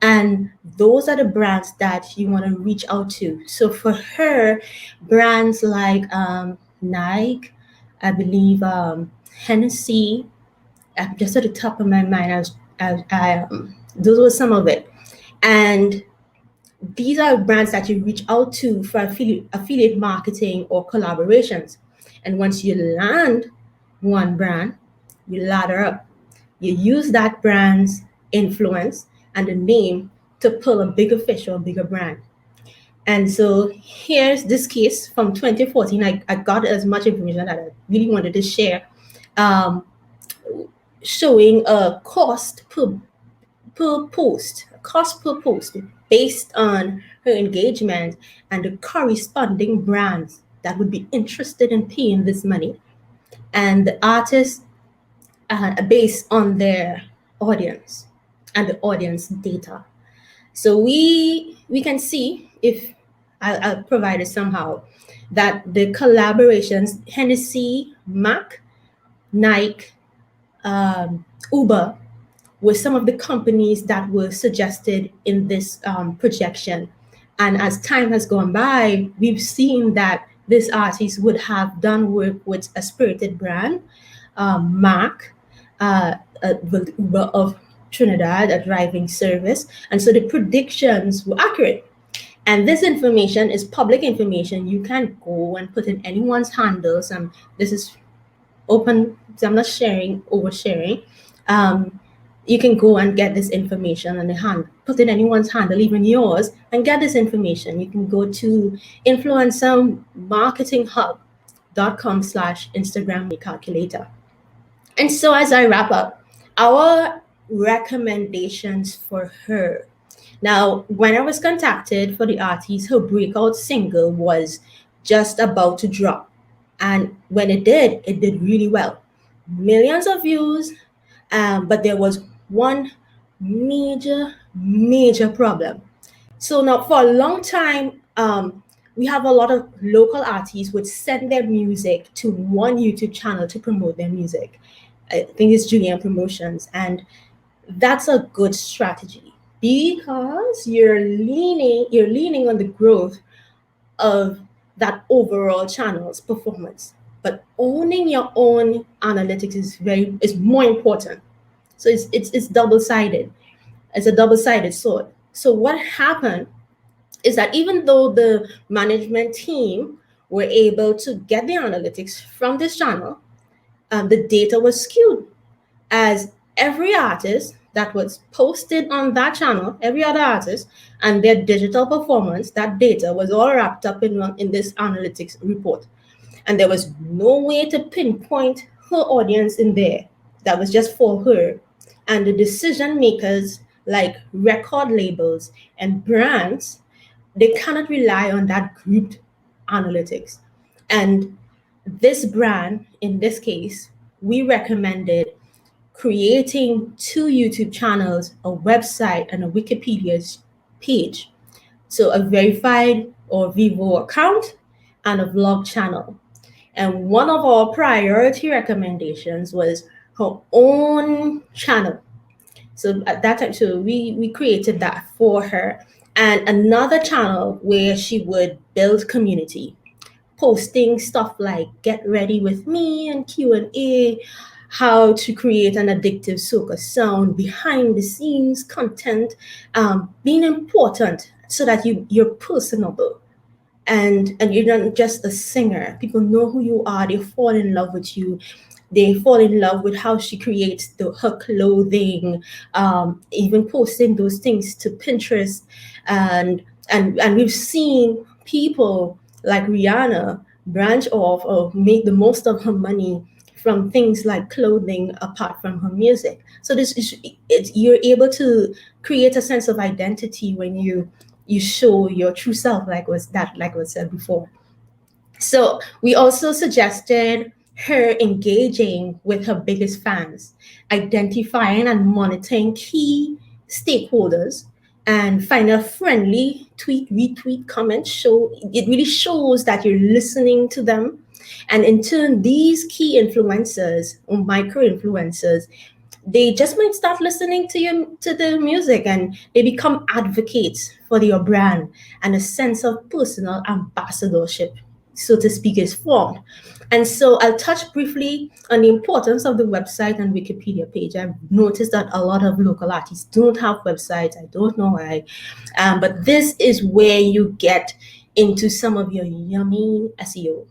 And those are the brands that you want to reach out to. So for her, brands like Nike, I believe Hennessy, just at the top of my mind, those were some of it. And these are brands that you reach out to for affiliate marketing or collaborations. And once you land one brand, you ladder up. You use that brand's influence and the name to pull a bigger fish or a bigger brand. And so here's this case from 2014. I got as much information that I really wanted to share, showing a cost per post based on her engagement and the corresponding brands that would be interested in paying this money, and the artists based on their audience and the audience data. So we can see, if I'll provide it somehow, that the collaborations, Hennessy, Mac, Nike, Uber, were some of the companies that were suggested in this projection. And as time has gone by, we've seen that this artist would have done work with a spirited brand, Mac, Uber of Trinidad, a driving service. And so the predictions were accurate. And this information is public information. You can go and put in anyone's handles. This is open, so I'm not oversharing. You can go and get this information on the hand, put in anyone's handle, even yours, and get this information. You can go to influencermarketinghub.com/Instagram calculator. And so as I wrap up, our recommendations for her. Now, when I was contacted for the artist, her breakout single was just about to drop. And when it did really well. Millions of views, but there was one major problem. So now for a long time, we have a lot of local artists would send their music to one YouTube channel to promote their music. I think it's Julian Promotions, and that's a good strategy because you're leaning on the growth of that overall channel's performance. But owning your own analytics is more important. So it's double-sided. It's a double-sided sword. So what happened is that even though the management team were able to get the analytics from this channel, the data was skewed, as every artist that was posted on that channel, every other artist, and their digital performance, that data was all wrapped up in this analytics report. And there was no way to pinpoint her audience in there. That was just for her. And the decision makers, like record labels and brands, they cannot rely on that grouped analytics. And this brand, in this case, we recommended creating 2 YouTube channels, a website, and a Wikipedia page. So a verified or Vivo account and a vlog channel. And one of our priority recommendations was her own channel. So at that time, so we created that for her. And another channel where she would build community, posting stuff like get ready with me and Q&A, how to create an addictive soca sound, behind the scenes content, being important so that you're personable. And you're not just a singer. People know who you are. They fall in love with you. They fall in love with how she creates her clothing, even posting those things to Pinterest. And we've seen people like Rihanna branch off or make the most of her money from things like clothing apart from her music. So you're able to create a sense of identity when you show your true self, like was said before. So we also suggested her engaging with her biggest fans, identifying and monitoring key stakeholders, and find a friendly tweet, retweet, comment. It really shows that you're listening to them. And in turn, these key influencers or micro influencers, they just might start listening to the music, and they become advocates for your brand, and a sense of personal ambassadorship, so to speak, is formed. And so I'll touch briefly on the importance of the website and Wikipedia page. I've noticed that a lot of local artists don't have websites. I don't know why, but this is where you get into some of your yummy SEO.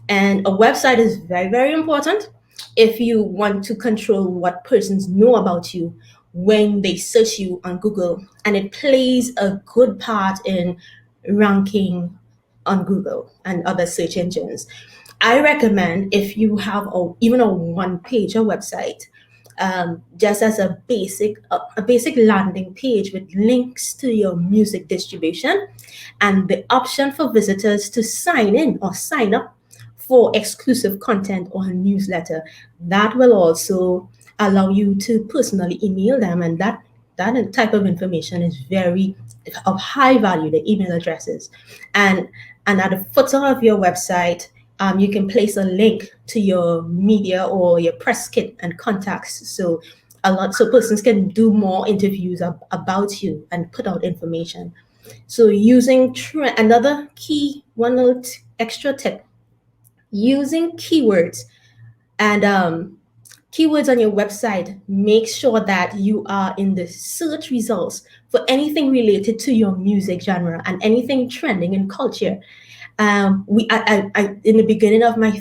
And a website is very, very important if you want to control what persons know about you when they search you on Google. And it plays a good part in ranking on Google and other search engines. I recommend, if you have even a one-pager website, just as a basic landing page with links to your music distribution and the option for visitors to sign in or sign up for exclusive content or a newsletter. That will also allow you to personally email them, and that type of information is very of high value, the email addresses. And at the footer of your website, you can place a link to your media or your press kit and contacts, so persons can do more interviews about you and put out information. So using another key, one little extra tip, using keywords and keywords on your website. Make sure that you are in the search results for anything related to your music genre and anything trending in culture. In the beginning of my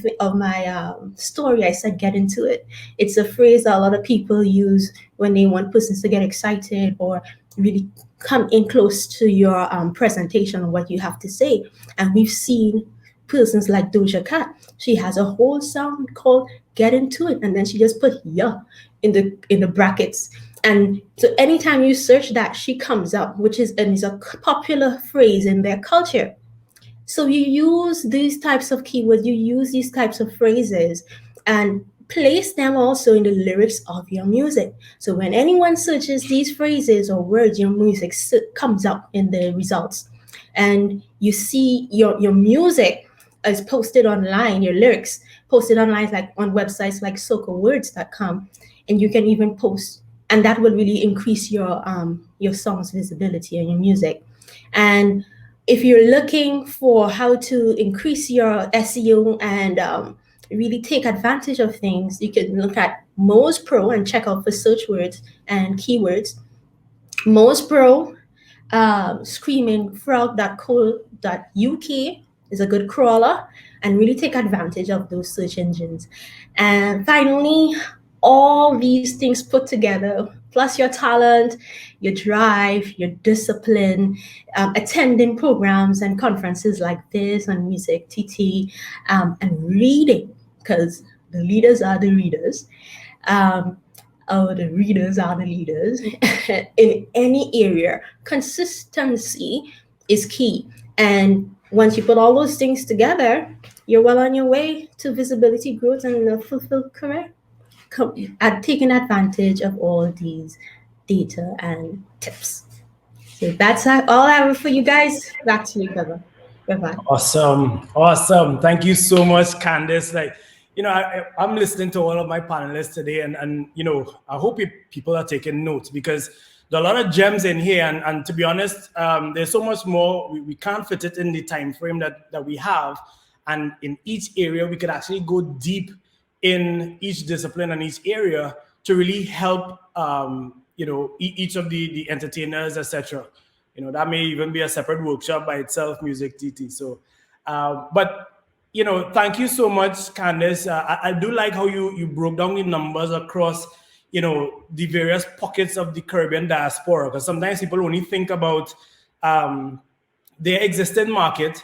story, I said, get into it. It's a phrase that a lot of people use when they want persons to get excited or really come in close to your presentation or what you have to say. And we've seen persons like Doja Cat. She has a whole sound called "Get Into It," and then she just put "yeah" in the brackets. And so anytime you search that, she comes up, which is a popular phrase in their culture. So you use these types of keywords, you use these types of phrases, and place them also in the lyrics of your music. So when anyone searches these phrases or words, your music comes up in the results. And you see your music is posted online, your lyrics posted online, like on websites like socawords.com, and you can even post, and that will really increase your song's visibility and your music. And if you're looking for how to increase your SEO and really take advantage of things, you can look at Moz Pro and check out for search words and keywords. Moz Pro, screamingfrog.co.uk is a good crawler, and really take advantage of those search engines. And finally, all these things put together, plus your talent, your drive, your discipline, attending programs and conferences like this on MusicTT, and reading, because the leaders are the readers. The readers are the leaders. In any area, consistency is key. And once you put all those things together, you're well on your way to visibility, growth, and a fulfilled career. At taking advantage of all these data and tips. So that's all I have for you guys. Back to you, Brevard. Awesome. Thank you so much, Candice. I'm listening to all of my panelists today, and I hope people are taking notes, because there are a lot of gems in here, and to be honest, there's so much more. We can't fit it in the time frame that we have, and in each area we could actually go deep in each discipline and each area to really help each of the entertainers, etc. That may even be a separate workshop by itself, MusicTT. So but thank you so much, Candice. I do like how you broke down the numbers across the various pockets of the Caribbean diaspora, because sometimes people only think about their existing market.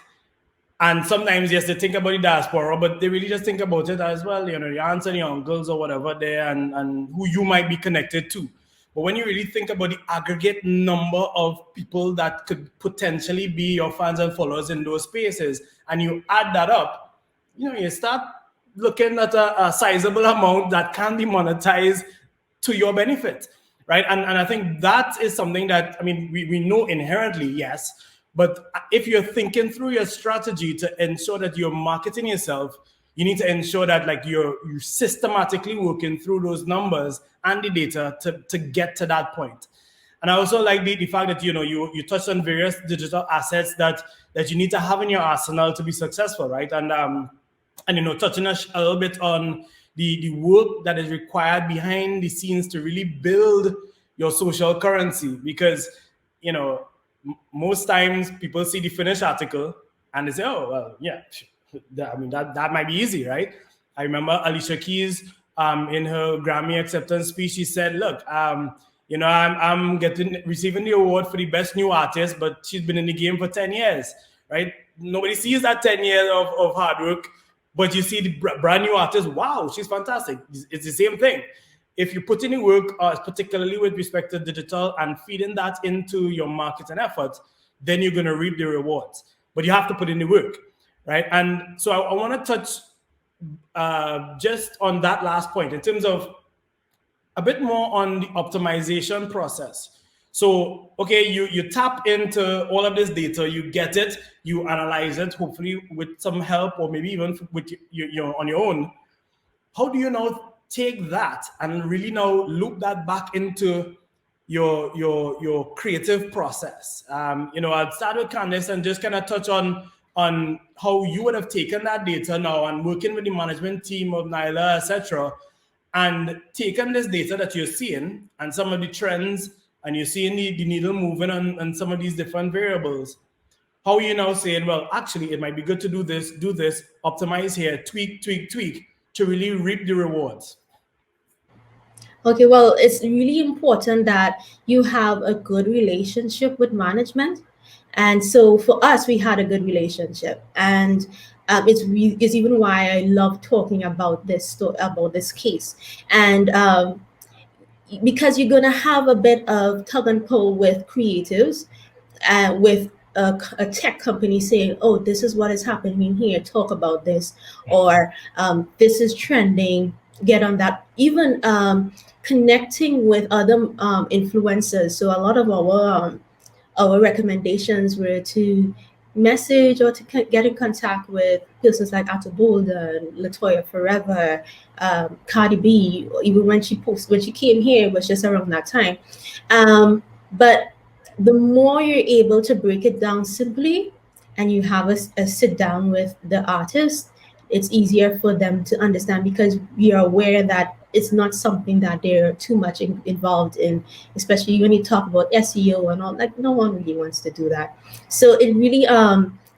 And sometimes, yes, they think about the diaspora, but they really just think about it as well, your aunts and your uncles or whatever there, and who you might be connected to. But when you really think about the aggregate number of people that could potentially be your fans and followers in those spaces, and you add that up, you start looking at a sizable amount that can be monetized to your benefit, right? And I think that is something that, we know inherently, yes. But if you're thinking through your strategy to ensure that you're marketing yourself, you need to ensure that like you're systematically working through those numbers and the data to get to that point. And I also like the fact that, you touched on various digital assets that you need to have in your arsenal to be successful, right? And touching a little bit on the work that is required behind the scenes to really build your social currency, because, most times people see the finished article and they say, oh, well, yeah, that might be easy, right? I remember Alicia Keys in her Grammy acceptance speech, she said, look, I'm receiving the award for the best new artist, but she's been in the game for 10 years, right? Nobody sees that 10 years of hard work, but you see the brand new artist, wow, she's fantastic. It's the same thing. If you put in the work, particularly with respect to digital and feeding that into your marketing efforts, then you're going to reap the rewards. But you have to put in the work, right? And so I want to touch just on that last point in terms of a bit more on the optimization process. So, okay, you tap into all of this data, you get it, you analyze it, hopefully with some help or maybe even with on your own. How do you now take that and really now loop that back into your creative process? I'll start with Candice and just kind of touch on how you would have taken that data now and working with the management team of Nyla, etc., and taken this data that you're seeing and some of the trends, and you're seeing the needle moving on some of these different variables. How are you now saying, well, actually, it might be good to do this, optimize here, tweak, to really reap the rewards? Okay, well, it's really important that you have a good relationship with management. And so for us, we had a good relationship. And it's even why I love talking about this case. And because you're going to have a bit of tug and pull with creatives, with a tech company saying, oh, this is what is happening here, talk about this, or this is trending, get on that. Even connecting with other influencers. So a lot of our recommendations were to message or to get in contact with persons like Ato Bolden, Latoya Forever, Cardi B. Even when she came here, it was just around that time. But the more you're able to break it down simply, and you have a sit down with the artist, it's easier for them to understand, because we are aware that it's not something that they're too much involved in, especially when you talk about SEO and all. Like, no one really wants to do that. So it really,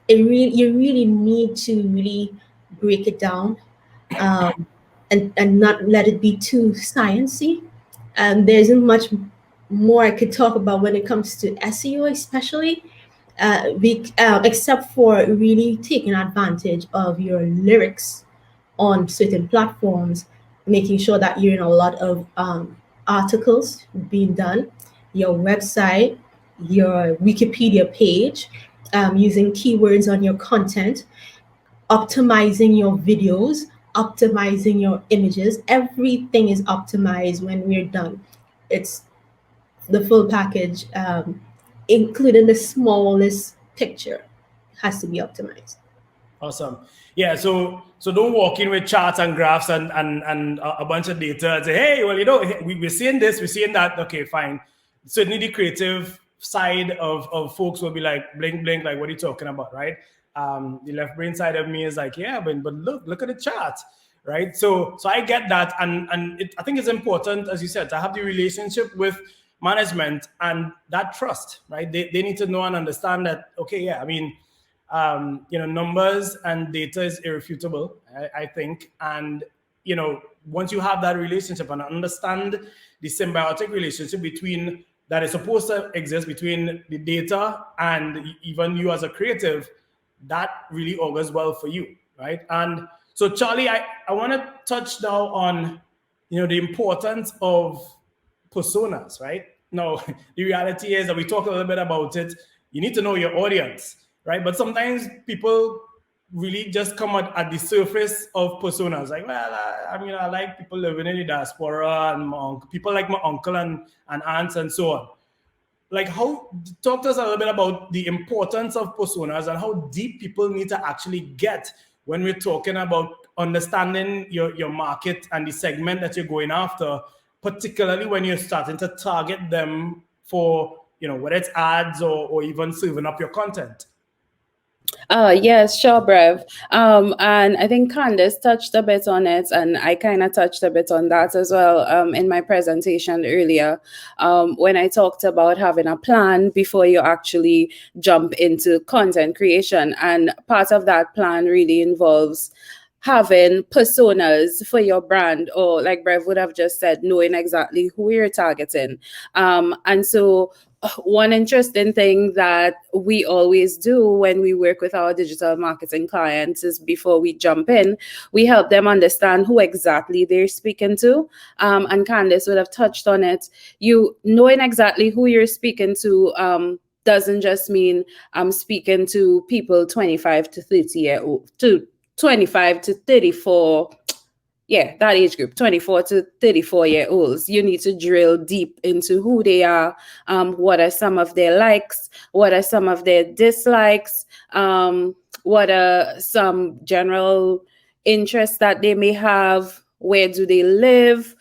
you really need to really break it down, and not let it be too sciencey. There isn't much more I could talk about when it comes to SEO, especially. Except for really taking advantage of your lyrics on certain platforms, making sure that you're in a lot of articles being done, your website, your Wikipedia page, using keywords on your content, optimizing your videos, optimizing your images. Everything is optimized when we're done. It's the full package, including the smallest picture, has to be optimized. Awesome. Yeah, so don't walk in with charts and graphs and a bunch of data and say, hey, well, we're seeing this, we're seeing that. Okay, fine. Certainly the creative side of folks will be like, blink, like, what are you talking about, right? The left brain side of me is like, yeah, but look at the chart, right? So I get that. And I think it's important, as you said, to have the relationship with management and that trust, right? They need to know and understand that, okay, yeah, I mean, numbers and data is irrefutable, I think. And, once you have that relationship and understand the symbiotic relationship that is supposed to exist between the data and even you as a creative, that really augurs well for you, right? And so, Charlie, I want to touch now on, the importance of personas, right? No, the reality is that we talk a little bit about it. You need to know your audience, right? But sometimes people really just come at the surface of personas. Like, well, I like people living in the diaspora and people like my uncle and aunts and so on. Like, talk to us a little bit about the importance of personas and how deep people need to actually get when we're talking about understanding your market and the segment that you're going after, particularly when you're starting to target them for, whether it's ads or even serving up your content? Yes, sure, Brev. And I think Candice touched a bit on it, and I kind of touched a bit on that as well in my presentation earlier, when I talked about having a plan before you actually jump into content creation. And part of that plan really involves having personas for your brand, or like Brev would have just said, knowing exactly who you're targeting. And so one interesting thing that we always do when we work with our digital marketing clients is, before we jump in, we help them understand who exactly they're speaking to. And Candice would have touched on it. You knowing exactly who you're speaking to doesn't just mean I'm speaking to people 25 to 30 year old, to 25 to 34. Yeah, that age group, 24 to 34-year-olds. You need to drill deep into who they are, what are some of their likes, what are some of their dislikes, what are some general interests that they may have, where do they live,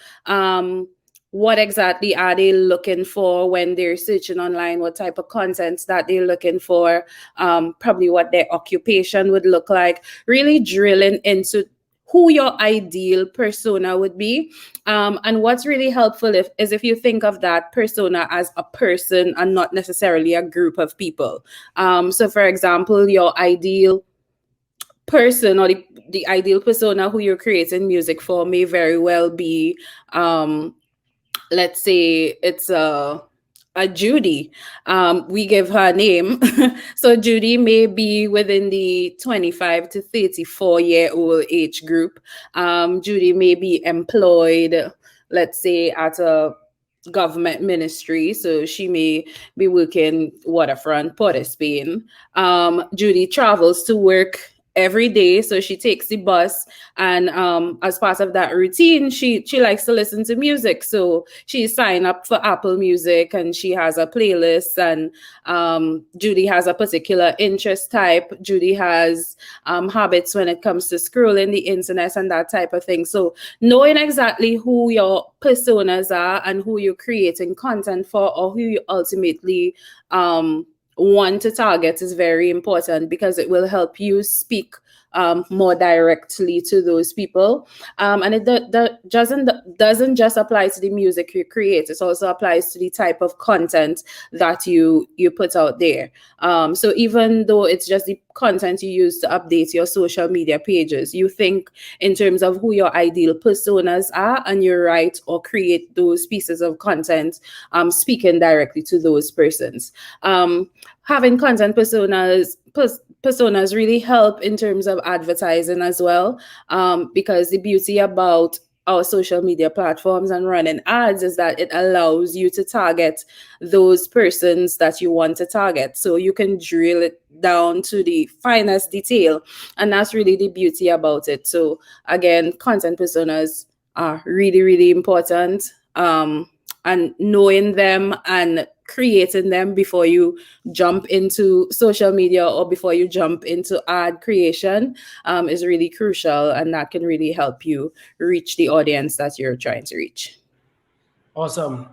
what exactly are they looking for when they're searching online, what type of content that they're looking for, probably what their occupation would look like, really drilling into who your ideal persona would be. And what's really helpful is if you think of that persona as a person and not necessarily a group of people. So for example, your ideal person, or the ideal persona who you're creating music for, may very well be, let's say it's a Judy. We give her a name. So Judy may be within the 25 to 34-year-old age group. Judy may be employed, let's say, at a government ministry. So she may be working waterfront, Port of Spain. Judy travels to work every day, so she takes the bus, and as part of that routine, she likes to listen to music, so she signed up for Apple Music, and she has a playlist. And Judy has a particular interest type. Judy has habits when it comes to scrolling the internet and that type of thing. So knowing exactly who your personas are and who you're creating content for, or who you ultimately want to target, is very important, because it will help you speak more directly to those people. And it doesn't just apply to the music you create. It also applies to the type of content that you put out there. So even though it's just the content you use to update your social media pages, you think in terms of who your ideal personas are, and you write or create those pieces of content speaking directly to those persons. Having content personas really help in terms of advertising as well, because the beauty about our social media platforms and running ads is that it allows you to target those persons that you want to target. So you can drill it down to the finest detail, and that's really the beauty about it. So again, content personas are really, really important, and knowing them and creating them before you jump into social media or before you jump into ad creation is really crucial, and that can really help you reach the audience that you're trying to reach. Awesome.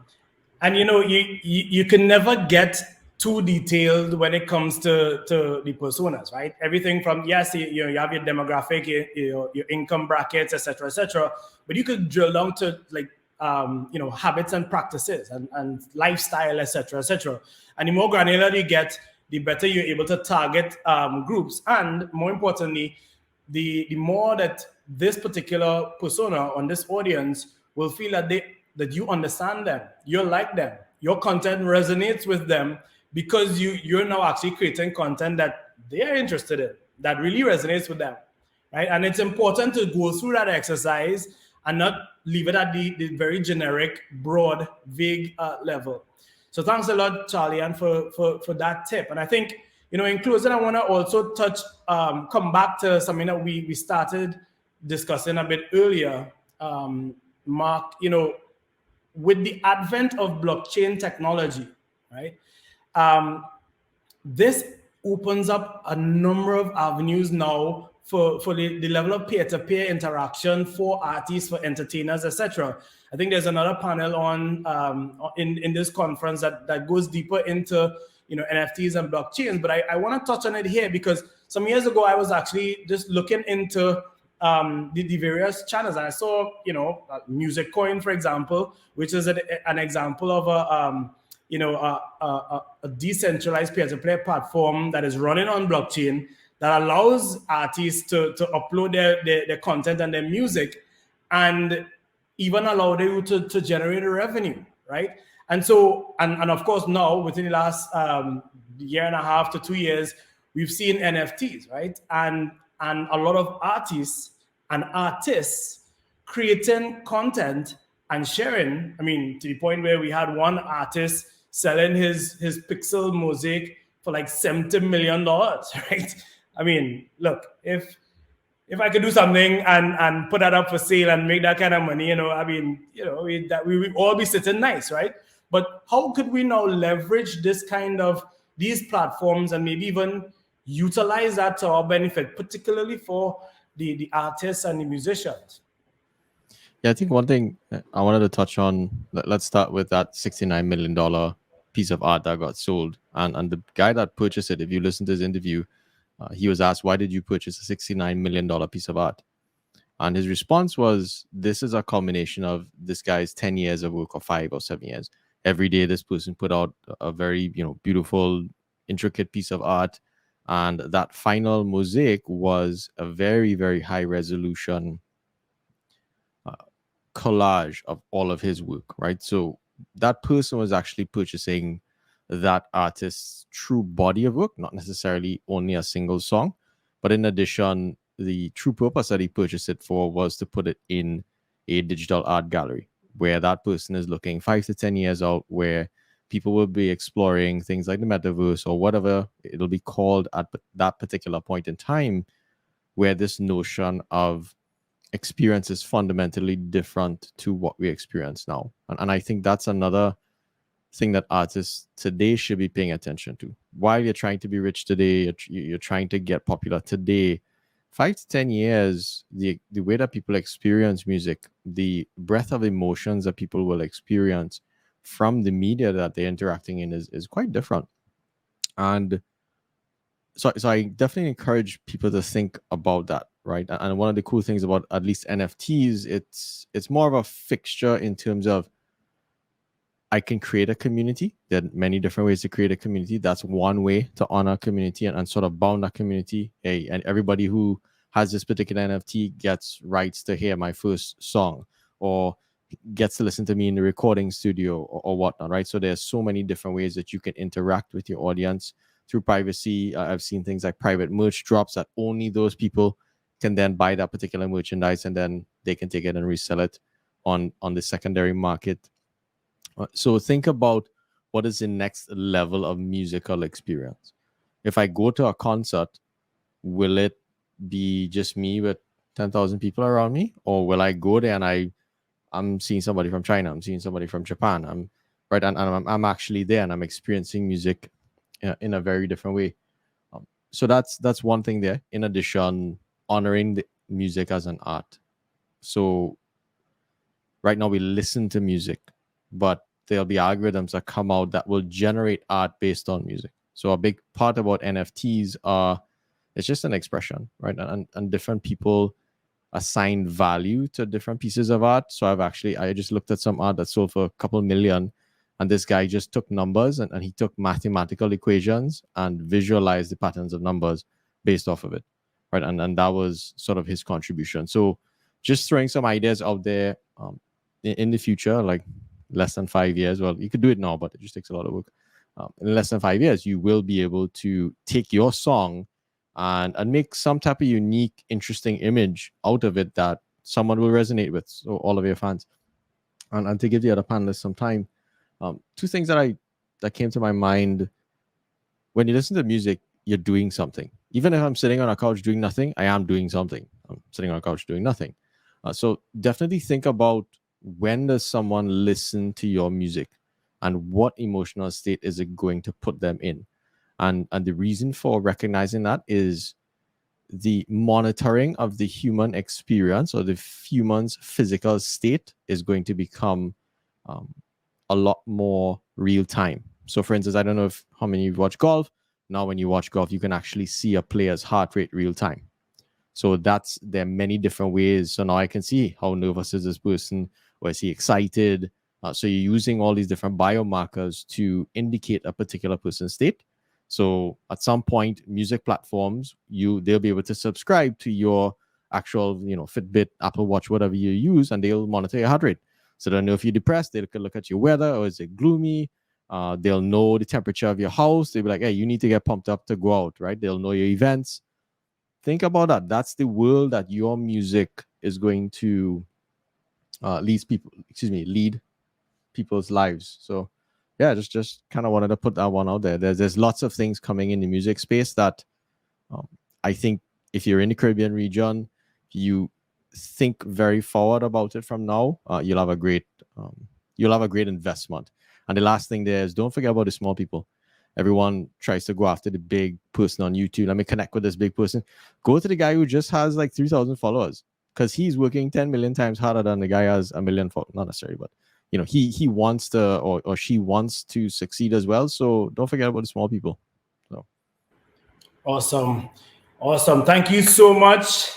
And you can never get too detailed when it comes to the personas, right? Everything from, yes, you have your demographic, your income brackets, etc., but you could drill down to like habits and practices and lifestyle, etc. And the more granular you get, the better you're able to target groups. And more importantly, the more that this particular persona on this audience will feel that you understand them, you like them, your content resonates with them, because you're now actually creating content that they are interested in, that really resonates with them, right? And it's important to go through that exercise and not leave it at the very generic, broad, vague level. So thanks a lot, Charlie, and for that tip. And I think, in closing, I want to also come back to something that we started discussing a bit earlier, Mark, with the advent of blockchain technology, right? This opens up a number of avenues now for the level of peer-to-peer interaction for artists, for entertainers, etc. I think there's another panel on in this conference that goes deeper into NFTs and blockchains. But I want to touch on it here because some years ago I was actually just looking into the various channels, and I saw Music Coin, for example, which is an example of a decentralized peer-to-peer platform that is running on blockchain that allows artists to upload their content and their music, and even allow them to generate a revenue, right? And so, and of course now within the last year and a half to 2 years, we've seen NFTs, right? And a lot of artists creating content and sharing. I mean, to the point where we had one artist selling his pixel mosaic for like $70 million, right? I mean, look, if I could do something and put that up for sale and make that kind of money, I mean, that we would all be sitting nice, right? But how could we now leverage these platforms and maybe even utilize that to our benefit, particularly for the artists and the musicians? Yeah, I think one thing I wanted to touch on, let's start with that $69 million piece of art that got sold. And the guy that purchased it, if you listen to his interview, he was asked, why did you purchase a $69 million piece of art? And his response was, this is a culmination of this guy's 10 years of work, or 5 or 7 years. Every day, this person put out a very, beautiful, intricate piece of art. And that final mosaic was a very, very high resolution collage of all of his work, right? So that person was actually purchasing that artist's true body of work, not necessarily only a single song. But in addition, the true purpose that he purchased it for was to put it in a digital art gallery where that person is looking 5 to 10 years out, where people will be exploring things like the metaverse or whatever it'll be called at that particular point in time, where this notion of experience is fundamentally different to what we experience now. And I think that's another thing that artists today should be paying attention to. While you're trying to be rich today, you're trying to get popular today, 5 to 10 years, the way that people experience music, the breadth of emotions that people will experience from the media that they're interacting in is quite different. And so I definitely encourage people to think about that, right? And one of the cool things about at least NFTs, it's more of a fixture in terms of I can create a community. There are many different ways to create a community. That's one way to honor a community and sort of bound that community. And everybody who has this particular NFT gets rights to hear my first song, or gets to listen to me in the recording studio, or whatnot, right? So there's so many different ways that you can interact with your audience through privacy. I've seen things like private merch drops that only those people can then buy that particular merchandise, and then they can take it and resell it on the secondary market. So think about what is the next level of musical experience. If I go to a concert, will it be just me with 10,000 people around me? Or will I go there and I'm seeing somebody from China, I'm seeing somebody from Japan, I'm actually there and I'm experiencing music in a very different way. So that's one thing there. In addition, honoring the music as an art. So right now we listen to music, but there'll be algorithms that come out that will generate art based on music. So a big part about NFTs it's just an expression, right? And different people assign value to different pieces of art. So I just looked at some art that sold for a couple million, and this guy just took numbers and he took mathematical equations and visualized the patterns of numbers based off of it, right? And that was sort of his contribution. So just throwing some ideas out there in the future, like less than 5 years. Well, you could do it now, but it just takes a lot of work. In less than 5 years, you will be able to take your song and make some type of unique, interesting image out of it that someone will resonate with. So all of your fans. And to give the other panelists some time, two things that came to my mind. When you listen to music, you're doing something. Even if I'm sitting on a couch doing nothing, I am doing something. I'm sitting on a couch doing nothing. So definitely think about, when does someone listen to your music and what emotional state is it going to put them in? And the reason for recognizing that is the monitoring of the human experience or the human's physical state is going to become a lot more real time. So for instance, I don't know how many of you watch golf. Now when you watch golf, you can actually see a player's heart rate real time. So there are many different ways. So now I can see how nervous is this person, or is he excited? So you're using all these different biomarkers to indicate a particular person's state. So at some point, music platforms, they'll be able to subscribe to your actual, Fitbit, Apple Watch, whatever you use, and they'll monitor your heart rate. So they'll know if you're depressed, they can look at your weather, or is it gloomy? They'll know the temperature of your house. They'll be like, hey, you need to get pumped up to go out, right? They'll know your events. Think about that. That's the world that your music is going to lead people's lives. So yeah, just kind of wanted to put that one out there. There's lots of things coming in the music space that I think if you're in the Caribbean region, you think very forward about it from now, you'll have a great investment. And the last thing there is, don't forget about the small people. Everyone tries to go after the big person on YouTube. Let me connect with this big person. Go to the guy who just has like 3,000 followers, because he's working 10 million times harder than the guy who has 1 million followers. Not necessarily, but he wants to, or she wants to succeed as well. So don't forget about the small people. So awesome. Thank you so much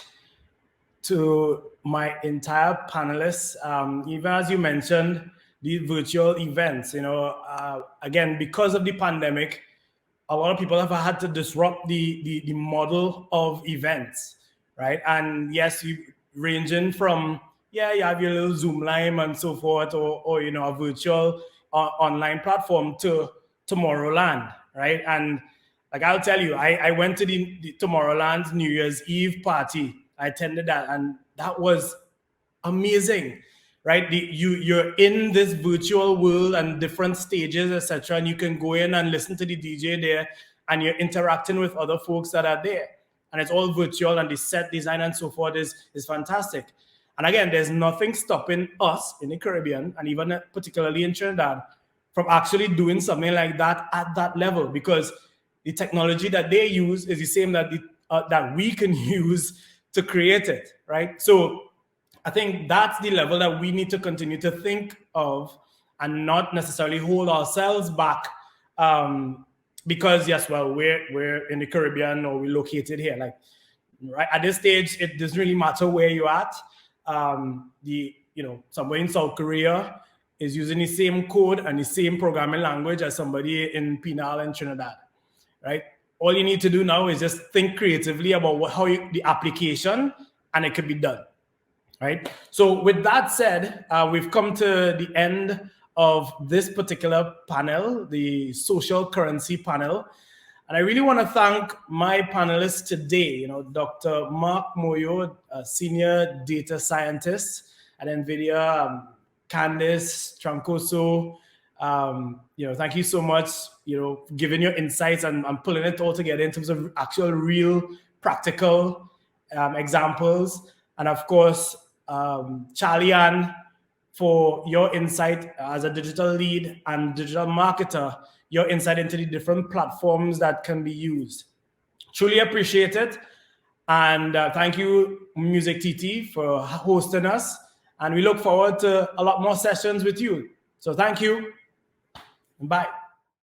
to my entire panelists. Even as you mentioned, the virtual events, again, because of the pandemic, a lot of people have had to disrupt the model of events, right? And yes, ranging from, you have your little Zoom Live and so forth, or a virtual online platform to Tomorrowland, right? And like, I'll tell you, I went to the Tomorrowland New Year's Eve party. I attended that, and that was amazing, right? You're in this virtual world and different stages, etc., and you can go in and listen to the DJ there, and you're interacting with other folks that are there, and it's all virtual, and the set design and so forth is fantastic. And again, there's nothing stopping us in the Caribbean, and even particularly in Trinidad, from actually doing something like that at that level, because the technology that they use is the same that we can use to create it, right? So I think that's the level that we need to continue to think of, and not necessarily hold ourselves back, because yes, well, we're in the Caribbean, or we're located here. Like, right at this stage, it doesn't really matter where you're at. Somebody in South Korea is using the same code and the same programming language as somebody in Pinal and Trinidad, right? All you need to do now is just think creatively about the application, and it could be done. Right. So with that said, we've come to the end of this particular panel, the social currency panel. And I really want to thank my panelists today, Dr. Mark Moyou, a senior data scientist at NVIDIA, Kandyss Trancoso. Thank you so much, giving your insights and pulling it all together in terms of actual real practical examples. And of course, Charlie Ann, for your insight as a digital lead and digital marketer, your insight into the different platforms that can be used. Truly appreciate it. And thank you, MusicTT, for hosting us. And we look forward to a lot more sessions with you. So thank you. Bye.